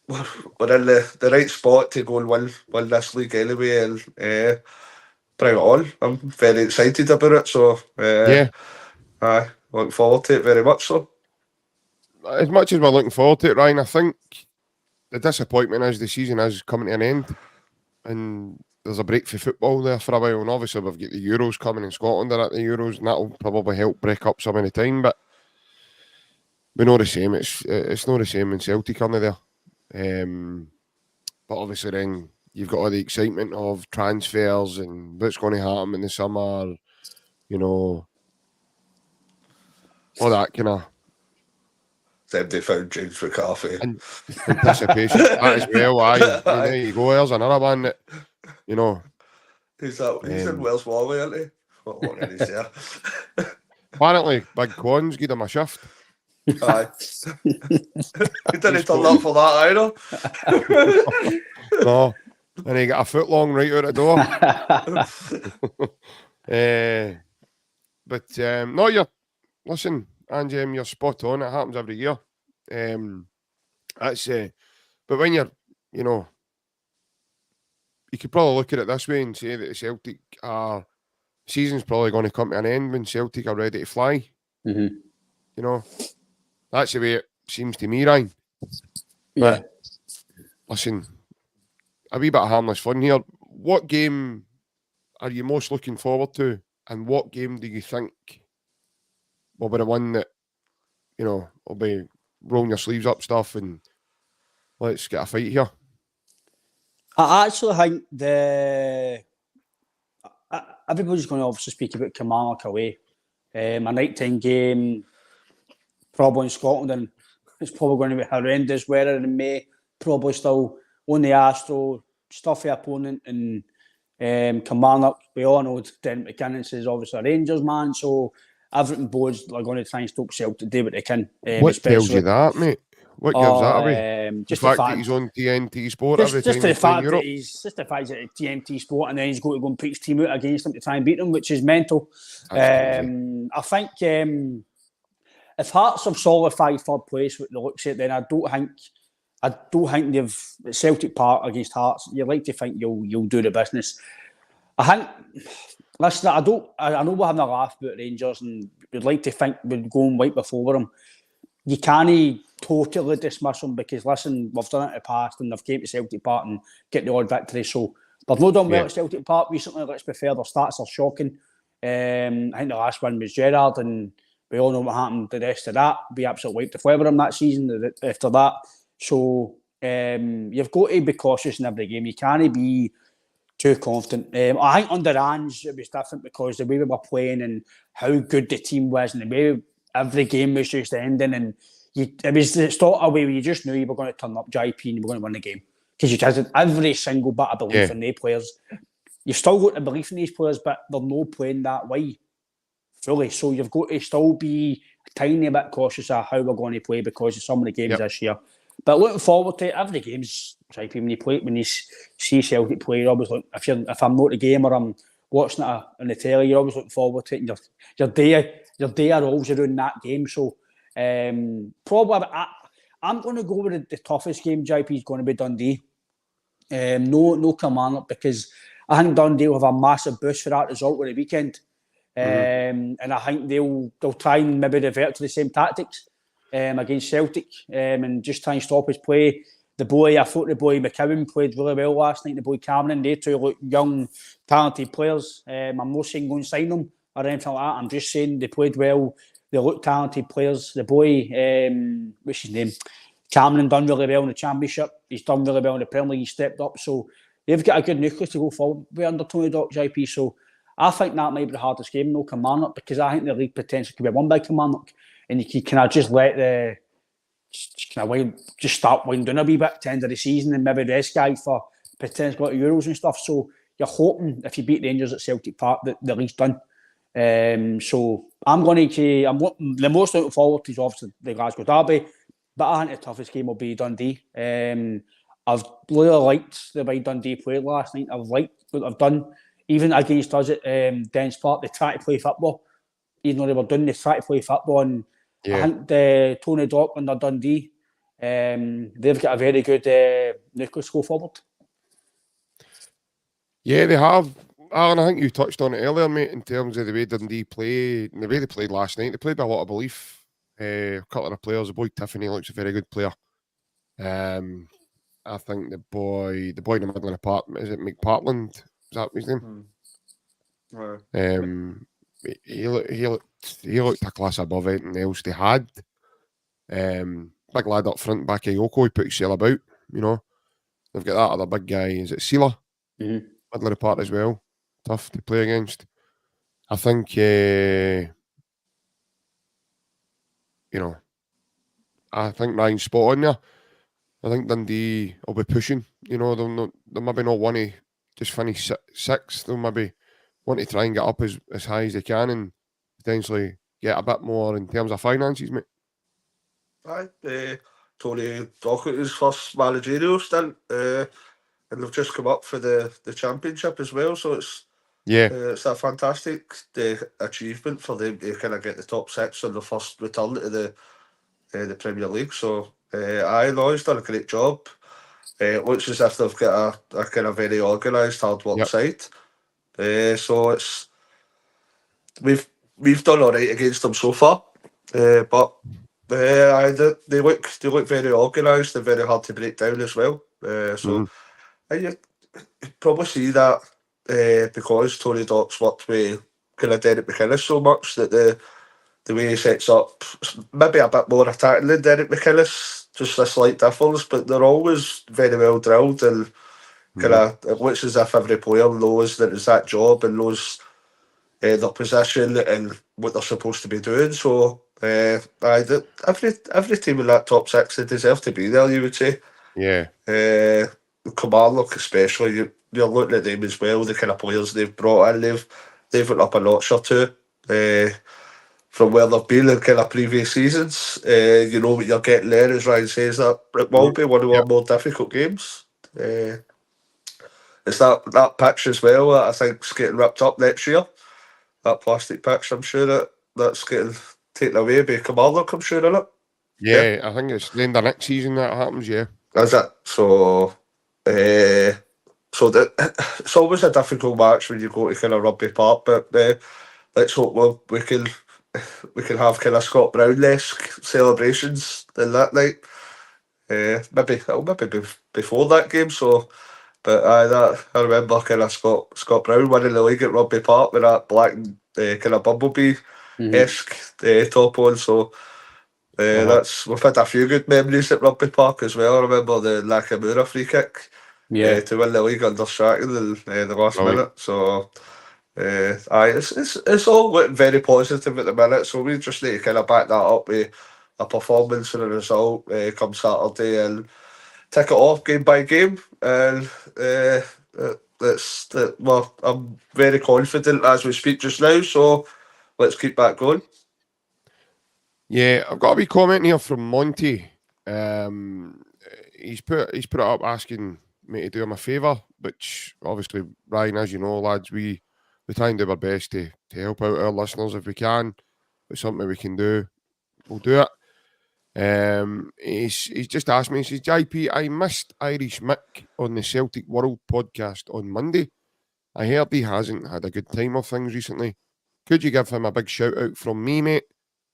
in the right spot to go and win this league anyway, and bring it on. I'm very excited about it. So aye, looking forward to it very much. So as much as we're looking forward to it, Ryan, I think the disappointment is the season is coming to an end, and there's a break for football there for a while. And obviously we've got the Euros coming in Scotland. Are at the Euros, and that'll probably help break up some of the time. But we know the same. It's not the same when Celtic are there. But obviously then you've got all the excitement of transfers and what's going to happen in the summer, you know, all that kind of. Then they found James McCarthy. Anticipation that as well. There you go. There's another one that, you know. He's in Wales Wally, isn't he? What is there? Apparently, Big Quan's give him a shift. Aye. He didn't turn up for that either. No. And he got a foot long right out the door. But no, listen, and you're spot on. It happens every year. That's but when you're, you know, you could probably look at it this way and say that the Celtic season's probably going to come to an end when Celtic are ready to fly. You know, that's the way it seems to me, Ryan. Yeah. But, listen, a wee bit of harmless fun here. What game are you most looking forward to, and what game do you think will be the one that, you know, will be rolling your sleeves up stuff and let's get a fight here? I actually think everybody's going to obviously speak about Kilmarnock away. A nighttime game, probably in Scotland, and it's probably going to be horrendous weather in May. Probably still on the Astro, stuffy opponent, and Kilmarnock. We all know Derek McInnes is obviously a Rangers man, so everything boards are going to try and stop Celtic to do what they can. What tells you that, mate? What gives that away? Just the fact that he's on TNT Sport every time he's playing Europe. Just the fact that it's TNT Sport, and then he's going to go and put his team out against them to try and beat them, which is mental. I think if Hearts have solidified third place with the looks at it, then I don't think they've Celtic Park against Hearts. You like to think you'll do the business. I think. Listen, I know we're having a laugh about Rangers, and we'd like to think we'd go and wipe before them. You can't totally dismiss them because, listen, we've done it in the past and they've came to Celtic Park and get the odd victory. So they've not done well at Celtic Park recently. Let's be fair, their stats are shocking. I think the last one was Gerrard, and we all know what happened the rest of that. We absolutely wiped the floor with them that season after that. So you've got to be cautious in every game. You can't be too confident. I think under Ange it was different because the way we were playing and how good the team was and the way every game was just ending, and it was the sort of way where you just knew you were going to turn up JP and you were going to win the game because you had every single bit of belief in the players. you've still got the belief in these players, but they're not playing that way fully. So you've got to still be a tiny bit cautious of how we're going to play because of some of the games this year. But looking forward to it, every game's type when you see Celtic play, you're always like, if I'm not the game or I'm watching it on the telly, you're always looking forward to it, and your day rolls around that game. So probably I'm going to go with the toughest game. JP is going to be Dundee. No Kilmarnock, because I think Dundee will have a massive boost for that result with the weekend. And I think they'll try and maybe revert to the same tactics against Celtic and just try and stop his play. I thought the boy McCowan played really well last night. The boy Cameron, they two look young, talented players. I'm not saying go and sign them or anything like that. I'm just saying they played well. They look talented players. The boy, what's his name? Cameron done really well in the Championship. He's done really well in the Premier League. He stepped up. So they've got a good nucleus to go forward with under Tony Dock, JP. So I think that might be the hardest game, no Kilmarnock, because I think the league potentially could be won by Kilmarnock. And you can just let just start winding down a wee bit to the end of the season and maybe rest guys for potential Euros and stuff. So you're hoping if you beat Rangers at Celtic Park that the league's done. So the most looking forward to is obviously the Glasgow Derby, but I think the toughest game will be Dundee. I've really liked the way Dundee played last night. I've liked what they've done. Even against us at Dens Park, they try to play football. Even though they were doing, they try to play football. And I think Tony Dock under Dundee, they've got a very good nucleus to go forward. Yeah, they have. Alan, I think you touched on it earlier, mate, in terms of the way Dundee play and the way they played last night. They played with a lot of belief. A couple of the players, the boy Tiffany looks a very good player. I think the boy in the middle of the park, is it McPartland? Is that his name? He looked a class above anything else they had. Big lad up front, back of Yoko, he put his sail about, you know. They've got that other big guy, is it Sealer? Middle of the park as well. Tough to play against. I think, I think Ryan's spot on there. I think Dundee will be pushing. You know, they'll maybe not want to just finish sixth. They'll maybe want to try and get up as high as they can and potentially get a bit more in terms of finances, mate. Aye, Tony Dockett, his first managerial stint, and they've just come up for the championship as well. So it's a fantastic achievement for them to kind of get the top six on the first return to the Premier League. So he's done a great job. It looks as if they've got a kind of very organised, hard work side. So it's we've done all right against them so far, but they look very organised and very hard to break down as well. So you probably see that because Tony Dock's worked with kind of Derek McInnes so much that the way he sets up maybe a bit more attacking than Derek McInnes, just a slight difference, but they're always very well drilled and kind of it looks as if every player knows that it's that job and knows their position and what they're supposed to be doing. So every team in that top six, they deserve to be there, you would say. Yeah. Kilmarnock especially, you're looking at them as well, the kind of players they've brought in, they've went up a notch or two from where they've been in kind of previous seasons. You know what you're getting there, as Ryan says, that it will be one of our more difficult games. It's that pitch as well that I think's getting ripped up next year. That plastic pitch, I'm sure that's getting taken away by Kilmarnock, I'm sure, isn't it? Yeah, I think it's the end of next season that happens, yeah. Is it? So it's always a difficult match when you go to kind of Rugby Park, but let's hope we can have kind of Scott Brown-esque celebrations in that night. Maybe be before that game. So, but I remember kind of Scott Brown winning the league at Rugby Park with that black kind of bumblebee-esque top on. So. We've had a few good memories at Rugby Park as well. I remember the Nakamura free kick to win the league under Strachan in the last minute. So it's all looking very positive at the minute. So we just need to kind of back that up with a performance and a result come Saturday and tick it off game by game. And well, I'm very confident as we speak just now, so let's keep that going. Yeah, I've got a wee comment here from Monty. He's put it up asking me to do him a favour, which obviously, Ryan, as you know, lads, we try and do our best to help out our listeners if we can. If it's something we can do, we'll do it. He's just asked me, he says, JP, I missed Irish Mick on the Celtic World podcast on Monday. I heard he hasn't had a good time of things recently. Could you give him a big shout out from me, mate,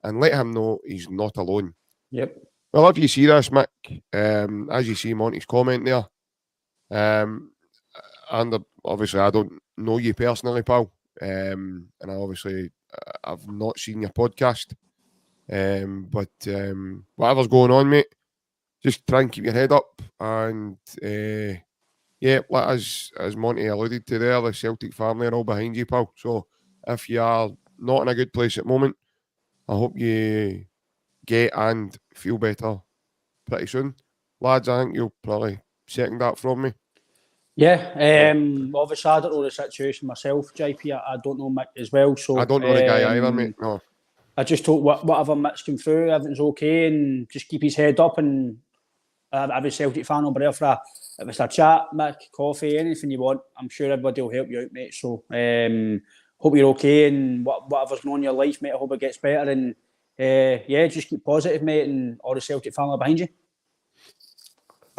and let him know he's not alone? Yep. Well, if you see this, Mick, as you see Monty's comment there, and obviously I don't know you personally, pal, and I've not seen your podcast, but whatever's going on, mate, just try and keep your head up, and yeah, as Monty alluded to there, the Celtic family are all behind you, pal. So if you are not in a good place at the moment, I hope you get and feel better pretty soon. Lads, I think you'll probably second that from me. Yeah, obviously I don't know the situation myself, JP. I don't know Mick as well, so I don't know the guy either, mate. No. I just hope whatever Mick's come through, everything's okay, and just keep his head up. And every Celtic fan will be there for if it's a chat, Mick, coffee, anything you want. I'm sure everybody will help you out, mate. So hope you're okay, and whatever's going on in your life, mate, I hope it gets better. And yeah, just keep positive, mate, and all the Celtic family behind you.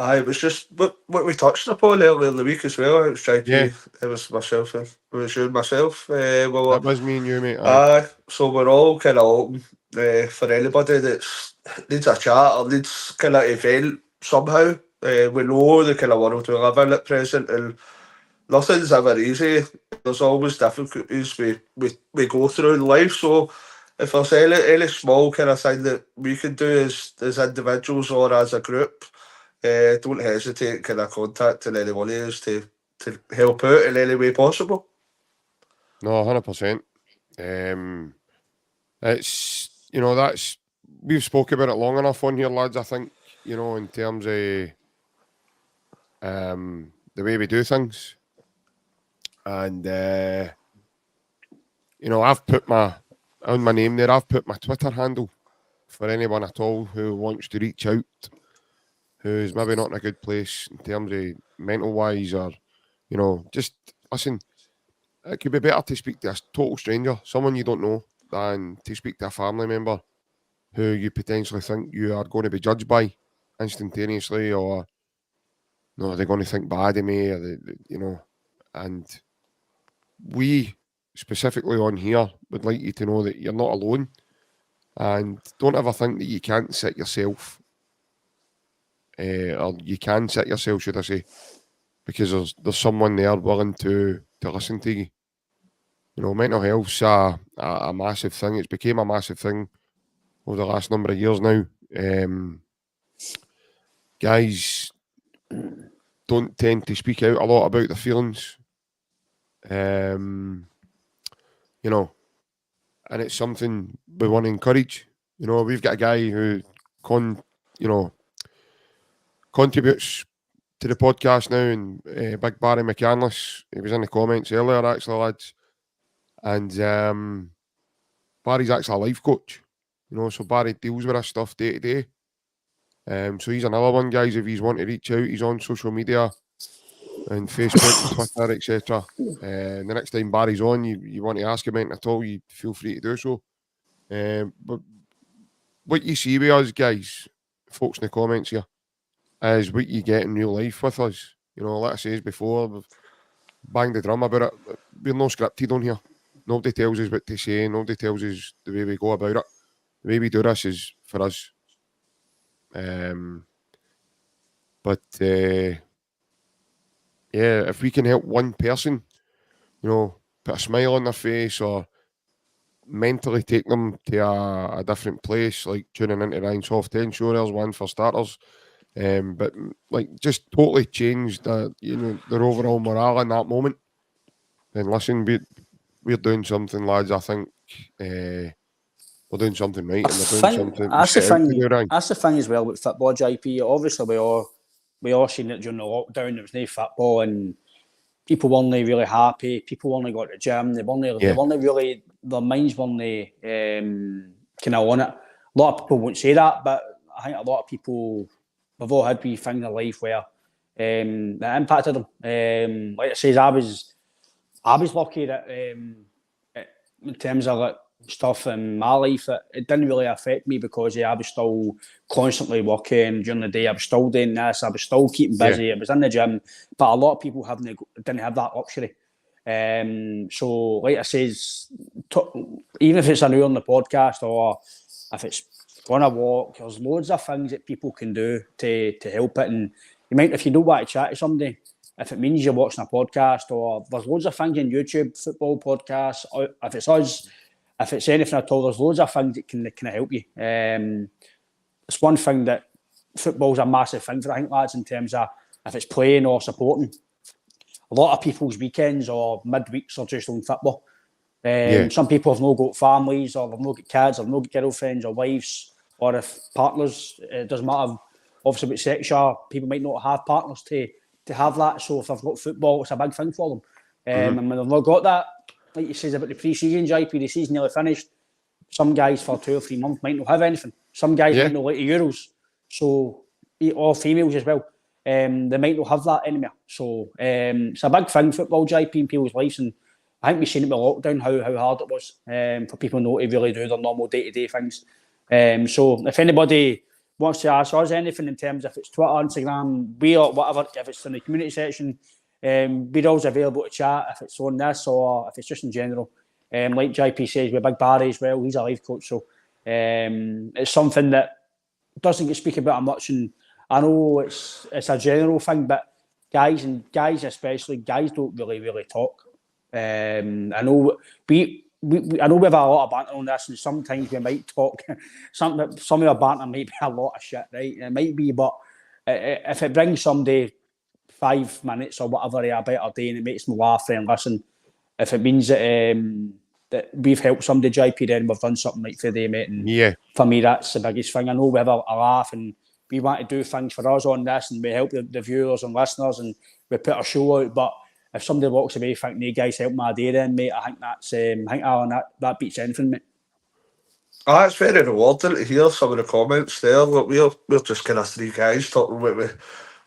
It was just what we touched upon earlier in the week as well. It was trying to, it was myself, it was you and myself. Well, that was me and you, mate. So we're all kind of open for anybody that needs a chat or needs kind of event somehow. We know the kind of world we live in at present, and nothing's ever easy. There's always difficulties we go through in life. So if there's any small kind of thing that we can do as individuals or as a group, don't hesitate kind of contacting anyone else to help out in any way possible. No, 100%. It's, that's, we've spoke about it long enough on here, lads, I think, in terms of the way we do things. And, I've put my name there, I've put my Twitter handle for anyone at all who wants to reach out, who's maybe not in a good place in terms of mental-wise, or, just, listen, it could be better to speak to a total stranger, someone you don't know, than to speak to a family member who you potentially think you are going to be judged by instantaneously, or, they're going to think bad of me, or and we, specifically on here, would like you to know that you're not alone, and don't ever think that you can't sit yourself, or you can sit yourself, should I say, because there's someone there willing to listen to you. Mental health's a massive thing. It's became a massive thing over the last number of years now. Guys don't tend to speak out a lot about their feelings. And it's something we want to encourage. We've got a guy who contributes to the podcast now, and Big Barry McCandless, he was in the comments earlier, actually, lads. And Barry's actually a life coach, so Barry deals with this stuff day to day. So he's another one, guys. If he's want to reach out, he's on social media and Facebook, Twitter, etc. The next time Barry's on, you want to ask him anything at all, you feel free to do so. But what you see with us, guys, folks in the comments here, is what you get in real life with us. Like I said before, we've banged the drum about it. We're no scripted on here. Nobody tells us what to say. Nobody tells us the way we go about it. The way we do this is for us. But if we can help one person, put a smile on their face, or mentally take them to a different place, like tuning into Ryan Soft 10 show, there's one for starters. But just totally change their overall morale in that moment. Then listen, we're doing something, lads. I think we're doing something right, and we're doing something. That's the thing as well with football, JP. Obviously, we all seen it during the lockdown. There was no football, and people weren't really happy. People weren't going to the gym. They weren't really, their minds weren't kind of on it. A lot of people won't say that, but I think a lot of people, we've all had wee things in life where that impacted them. Like I says, I was lucky that in terms of like stuff in my life, it didn't really affect me because I was still constantly working during the day. I was still doing this. I was still keeping busy. I was in the gym, but a lot of people didn't have that luxury. So, like I says, even if it's a new on the podcast or if it's on a walk, there's loads of things that people can do to help it. And you might, if you don't want to chat to somebody, if it means you're watching a podcast, or there's loads of things in YouTube, football podcasts, or if it's us, if it's anything at all, there's loads of things that can help you. It's one thing that football's a massive thing for, I think, lads, in terms of if it's playing or supporting. A lot of people's weekends or midweeks are just on football. Some people have not got families, or they've not got kids, or they've not got girlfriends or wives, or if partners, it doesn't matter. Obviously, with sex, people might not have partners to have that. So if they've got football, it's a big thing for them. And when they've not got that, like you says about the pre-season, JP, the season nearly finished. Some guys for 2 or 3 months might not have anything. Some guys might not like the Euros, so or females as well. They might not have that anymore. So it's a big thing, football, JP, in people's lives, and I think we've seen it with lockdown how hard it was for people not to really do their normal day-to-day things. So if anybody wants to ask us anything in terms of if it's Twitter, Instagram, we or whatever, if it's in the community section, we're always available to chat if it's on this or if it's just in general. Like JP says, we're Big Barry as well, he's a life coach, so it's something that doesn't get spoken about much, and I know it's a general thing, but guys especially, guys don't really talk. I know we have a lot of banter on this, and sometimes we might talk. Some of our banter might be a lot of shit, right? It might be, but if it brings somebody 5 minutes or whatever about our day and it makes them laugh and listen, if it means that we've helped somebody, JP, then we've done something right for them, mate. And for me, that's the biggest thing. I know we have a laugh and we want to do things for us on this, and we help the viewers and listeners, and we put our show out, but if somebody walks away thinking, "Hey guys, help my day," then mate, I think that's Alan, that beats anything, mate. It's very rewarding to hear some of the comments there. Look, we're just kind of 3 guys talking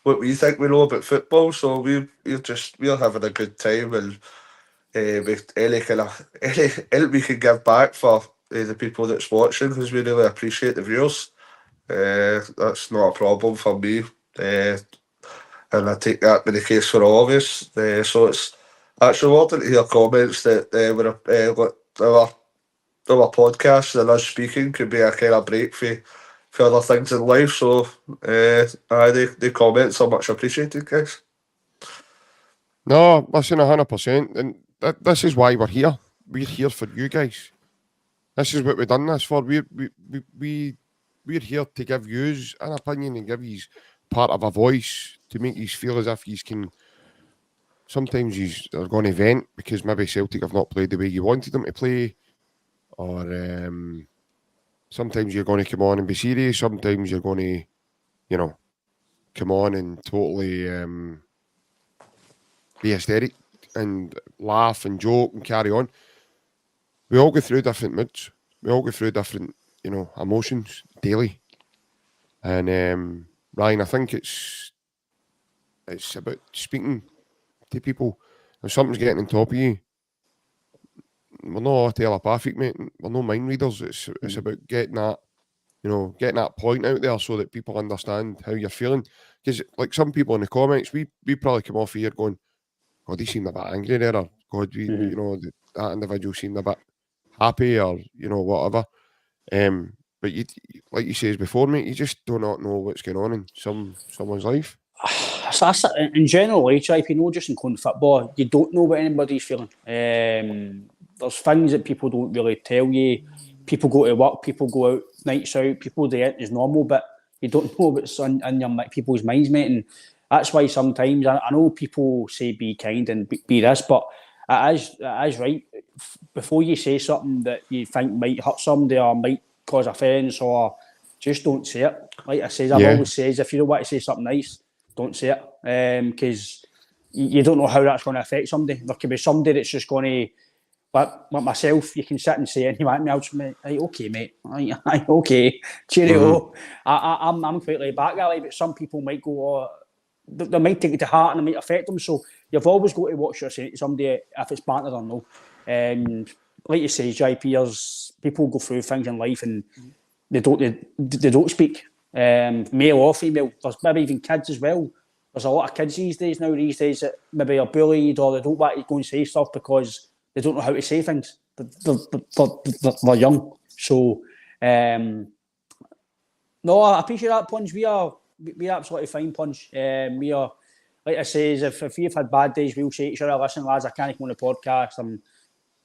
what we think we know about football, so we're having a good time, and with any help we can give back for the people that's watching, because we really appreciate the viewers. That's not a problem for me. And I take that to be the case for all of us. So it's rewarding to hear comments that our podcast and us speaking could be a kind of break for other things in life. So the comments are much appreciated, guys. No, listen, 100%. And this is why we're here. We're here for you guys. This is what we've done this for. We're here to give yous an opinion and give yous part of a voice, to make you feel as if you can. Sometimes you are going to vent because maybe Celtic have not played the way you wanted them to play, or sometimes you're going to come on and be serious. Sometimes you're going to, come on and totally be hysteric and laugh and joke and carry on. We all go through different moods. We all go through different, emotions daily. And Ryan, I think it's about speaking to people. If something's getting on top of you, we're not telepathic, mate. We're no mind readers. It's about getting that, getting that point out there so that people understand how you're feeling. Because like some people in the comments, we probably come off here going, "God, he seemed a bit angry there," or "God, that individual seemed a bit happy," or whatever. But you, like you says before, mate, you just do not know what's going on in someone's life. In general, HIP, not just in football, you don't know what anybody's feeling. There's things that people don't really tell you. People go to work, people go out, nights out, people do it as normal, but you don't know what's in your people's minds, mate. And that's why sometimes, I know people say be kind and be this, but it is right. Before you say something that you think might hurt somebody or might cause offence, or just don't say it. Like I says, I've always says, if you don't want to say something nice, don't say it. Because you don't know how that's going to affect somebody. There could be somebody that's just going to, like myself, you can sit and say anything else, mate. Right, okay, mate. Right, okay. Cheerio. I'm quite laid back that way, but some people might go, oh, they might take it to heart and it might affect them. So you've always got to watch what you're saying to somebody, if it's banter or no. Like you say, JP, people go through things in life and they don't speak, male or female. There's maybe even kids as well. There's a lot of kids these days that maybe are bullied or they don't want to go and say stuff because they don't know how to say things. They're young. So, no, I appreciate that, Punch. We're absolutely fine, Punch. We are, like I say, if you've had bad days, we'll say to each other, listen, lads, I can't go on the podcast.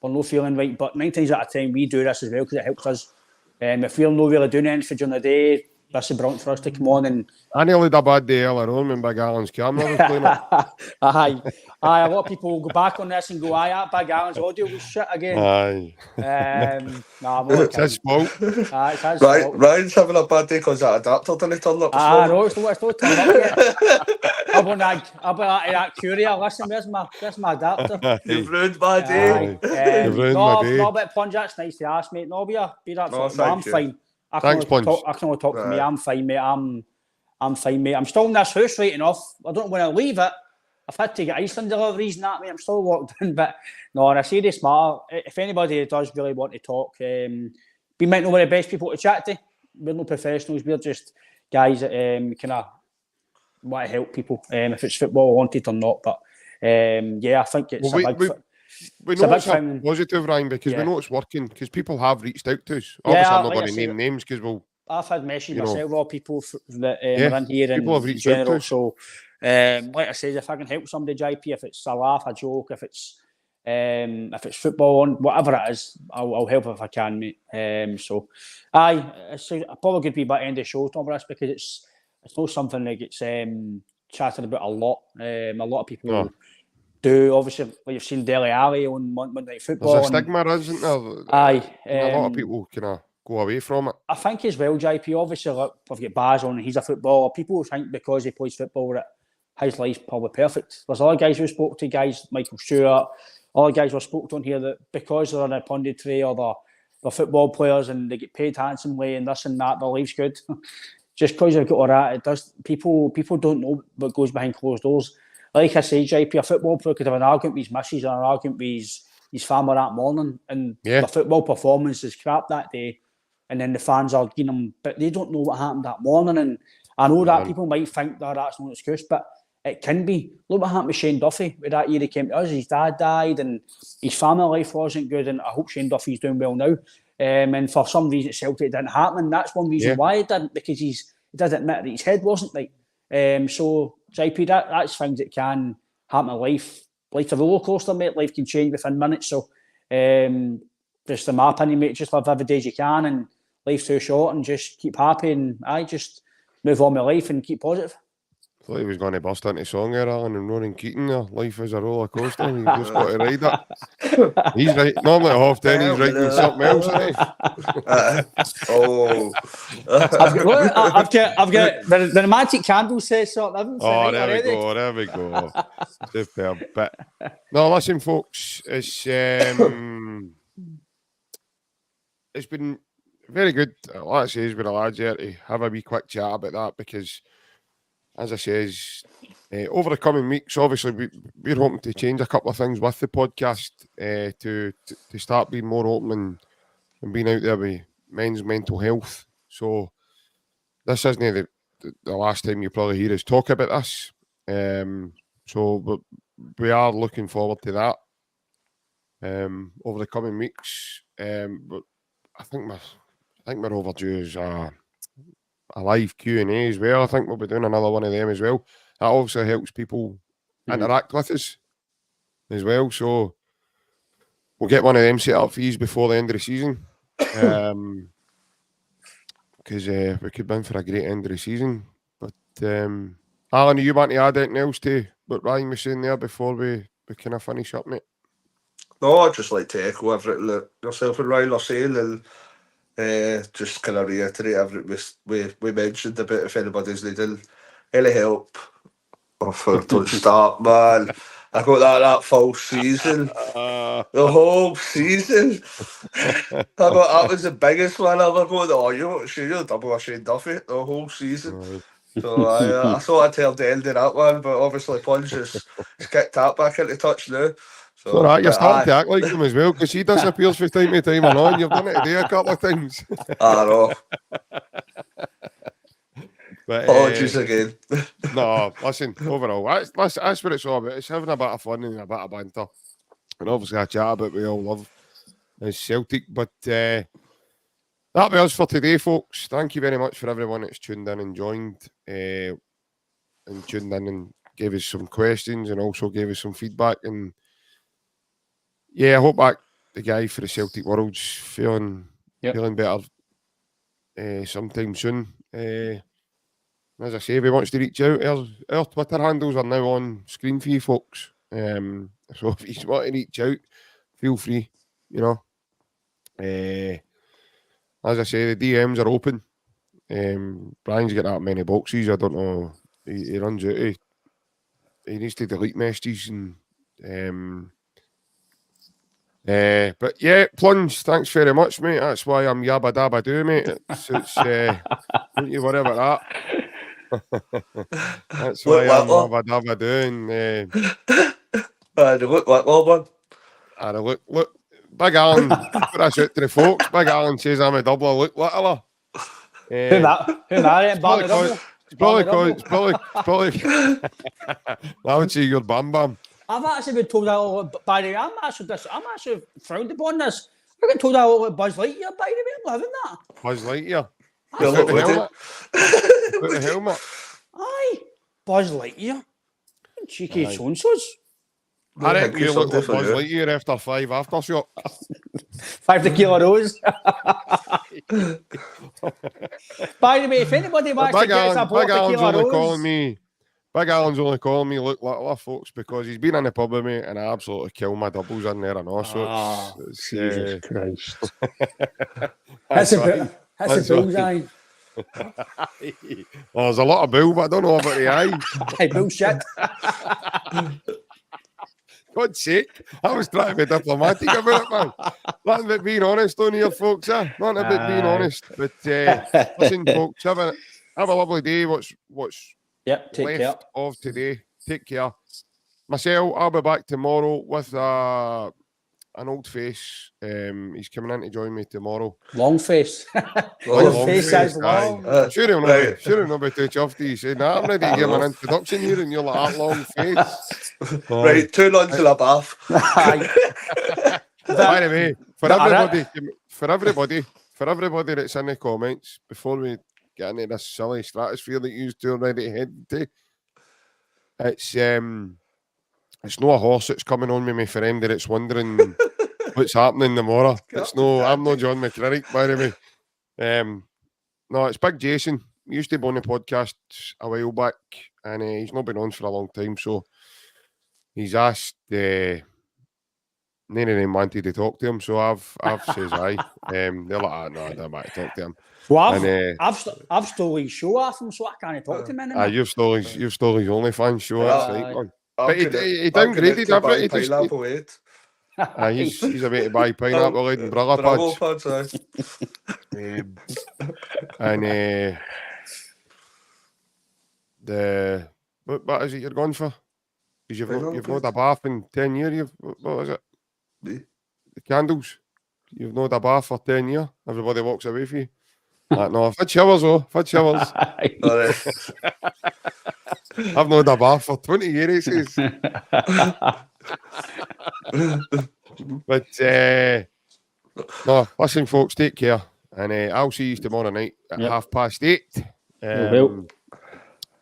We're not feeling right. But 9 times out of 10, we do this as well because it helps us. If we're not really doing anything during the day, this is brilliant for us to come on and... I nearly had a bad day earlier on when Big Alan's camera was playing up. Aye, a lot of people go back on this and go, that Big Alan's audio was shit again. Aye. It's his fault. It's his fault. Ryan's having a bad day because that adapter didn't turn up. No, it's not turned up yet. I'll be that courier. Listen, where's my adapter? You've ruined my day. You've ruined my day. No, but Punch, that's nice to ask, mate. No, I'm fine. Thanks, Punch. I can only talk to me. I'm fine, mate. I'm fine, mate. I'm still in this house right enough. I don't want to leave it. I've had to get Iceland deliveries and that, mate. I'm still locked in. But no, on a serious matter, if anybody does really want to talk, we might know one of the best people to chat to. We're no professionals. We're just guys that kind of want to help people, if it's football wanted or not. But I think it's we know it's a positive, Ryan, because we know it's working, because people have reached out to us. Obviously, I'm not going to name names because I've had messages myself, all people that are in here and in general. So, like I said, if I can help somebody, JP, if it's a laugh, a joke, if it's football, whatever it is, I'll help if I can, mate. It's probably could be by the end of the show over this because it's not something that gets chatted about a lot. A lot of people do. Obviously, like you've seen Dele Alli on Monday Night Football. There's a stigma, isn't there? Aye. A lot of people kind of go away from it. I think as well, JP, obviously, look, we've got Baz on and he's a footballer. People think because he plays football that his life's probably perfect. There's other guys we spoke to, Michael Stewart, other guys we spoke to on here that because they're in a punditry or they're football players and they get paid handsomely and this and that, their life's good. Just because you've got all that, it does. People don't know what goes behind closed doors. Like I say, JP, a football player could have an argument with his missus or an argument with his family that morning, and the football performance is crap that day, and then the fans are giving them, but they don't know what happened that morning. And I know that people might think that that's no excuse, but it can be. Look what happened with Shane Duffy with that year he came to us. His dad died, and his family life wasn't good, and I hope Shane Duffy's doing well now. And for some reason at Celtic it didn't happen, and that's one reason why it didn't, because he did admit that his head wasn't right. So JP, that's things that can happen in life. Life's a roller coaster, mate. Life can change within minutes. So just in my opinion, mate, just live every day as you can, and life's too short, and just keep happy, and just move on with life and keep positive. I thought he was going to bust into song there, Alan, and Ronan Keating there. Life is a roller coaster. You just got to ride it. He's right. Normally at half 10, he's writing something else, isn't he? I've got the romantic candle says something. There we go. Superb. But no, listen, folks, it's been very good. Like I say, with the lads here to have a wee quick chat about that, because as I says, over the coming weeks, obviously we're hoping to change a couple of things with the podcast to start being more open and being out there with men's mental health. So this isn't the last time you probably hear us talk about this. So we are looking forward to that over the coming weeks. But I think we're overdue as a live Q&A as well. I think we'll be doing another one of them as well. That also helps people interact with us as well. So we'll get one of them set up for you before the end of the season. Because we could be in for a great end of the season. But Alan, do you want to add anything else to what Ryan was saying there before we kind of finish up, mate? No, I'd just like to echo everything that yourself and Ryan are saying, and just kind of reiterate everything we mentioned about if anybody's needing any help, Don't start, man. I got that full season. The whole season. I got that was the biggest one I ever got. Oh, you're double a Shane Duffy the whole season. So I thought I'd tell the end of that one, but obviously Punch has kicked that back into touch now. So All right, you're but starting to act like them as well, because he disappears from time to time and on. You've done it today a couple of times. I know. But Apologies again. no, listen, overall, that's what it's all about. It's having a bit of fun and a bit of banter. And obviously a chat about we all love is Celtic. But that'll be us for today, folks. Thank you very much for everyone that's tuned in and joined and tuned in and gave us some questions and also gave us some feedback. And yeah, I hope the guy for the Celtic World's feeling better sometime soon. As I say, if he wants to reach out, our Twitter handles are now on screen for you folks. So if you want to reach out, feel free, you know. As I say, the DMs are open. Brian's got that many boxes. I don't know. He runs out of... He needs to delete messages and... but yeah, Plunge, thanks very much, mate. That's why I'm yabba dabba do, mate. Don't you worry about that. That's why I'm yabba dabba doing. Look like one. Look, Big Alan, put this out to the folks. Big Alan says I'm a doubler, look littler. Who that? Probably I would say you're Bam Bam. I've actually been told that by the way, I'm actually frowned upon this. I got told that about Buzz Lightyear, by the way. I'm loving that. Buzz Lightyear. With the helmet. Aye. Buzz Lightyear. Cheeky so-and-sos. I reckon you look like Buzz Lightyear after 5 aftershock. 5 tequila rose. By the way, if anybody wants to get us a bottle of tequila rose... Big Alan's only calling me Luke Littler, folks, because he's been in the pub with me and I absolutely kill my doubles in there and all. So it's Jesus Christ. That's a bullseye. Well, there's a lot of bull, but I don't know about the eye. Hey, bullshit. God's sake, I was trying to be diplomatic about it, man. Nothing but being honest on here, folks. Nothing but being honest. But listen, folks, have a lovely day. What's take left care of today? Take care. Myself, I'll be back tomorrow with an old face. He's coming in to join me tomorrow. Long face. Long face is long. Sure he'll not be too chuffed. He said, nah, I'm ready to give him an introduction here, and you're like, that long face. Right, 2 nuns in a bath. By the way, for everybody that's in the comments, before we get into this silly stratosphere that you two are ready to head into, it's no a horse that's coming on me, my friend, that it's wondering what's happening tomorrow. I'm no John McCririck, by the way. No, it's Big Jason. He used to be on the podcast a while back, and he's not been on for a long time, so he's asked none of them wanted to talk to him, so I've says aye. They're like, no, I don't want to talk to him. Well, I've stolen his show off him, so I can't talk to him anymore. You've stolen his OnlyFans show. That's right, man. But he downgraded it. He's about to buy Pineapple Head and Brother Pads. And what is it you're going for? Because you've not a bath in 10 years. What was it? The candles. You've not a bath for 10 years. Everybody walks away from you. No, I've had showers though. I've had showers. I've not had a bath for 20 years, he says. But no, listen, folks, take care, and I'll see you tomorrow night at 8:30.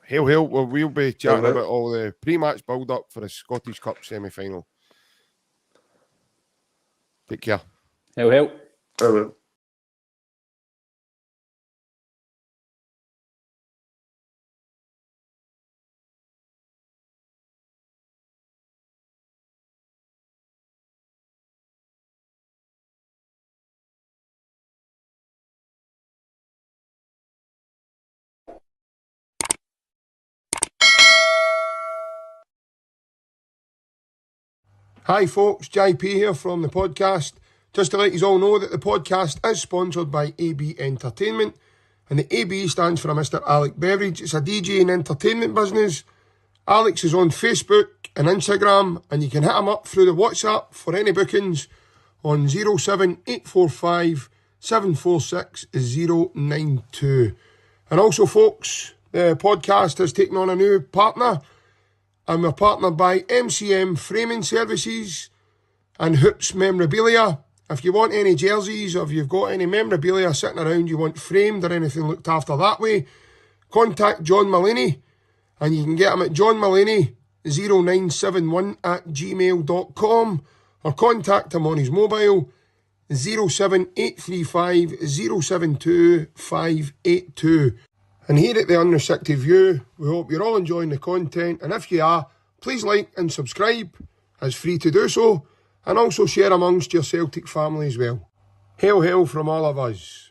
Hail, we'll be chatting about all the pre-match build-up for the Scottish Cup semi-final. Take care. Hail. Hi folks, JP here from the podcast. Just to let you all know that the podcast is sponsored by AB Entertainment, and the AB stands for Mr. Alec Beveridge. It's a DJ and entertainment business. Alex is on Facebook and Instagram, and you can hit him up through the WhatsApp for any bookings on 07845 746 092. And also folks, the podcast has taken on a new partner, and we're partnered by MCM Framing Services and Hoops Memorabilia. If you want any jerseys, or if you've got any memorabilia sitting around you want framed or anything looked after that way, contact John Mullaney, and you can get him at johnmullaney0971@gmail.com, or contact him on his mobile 07835 072 582. And here at the Unrestricted View, we hope you're all enjoying the content, and if you are, please like and subscribe. It's free to do so, and also share amongst your Celtic family as well. Hail, hail from all of us.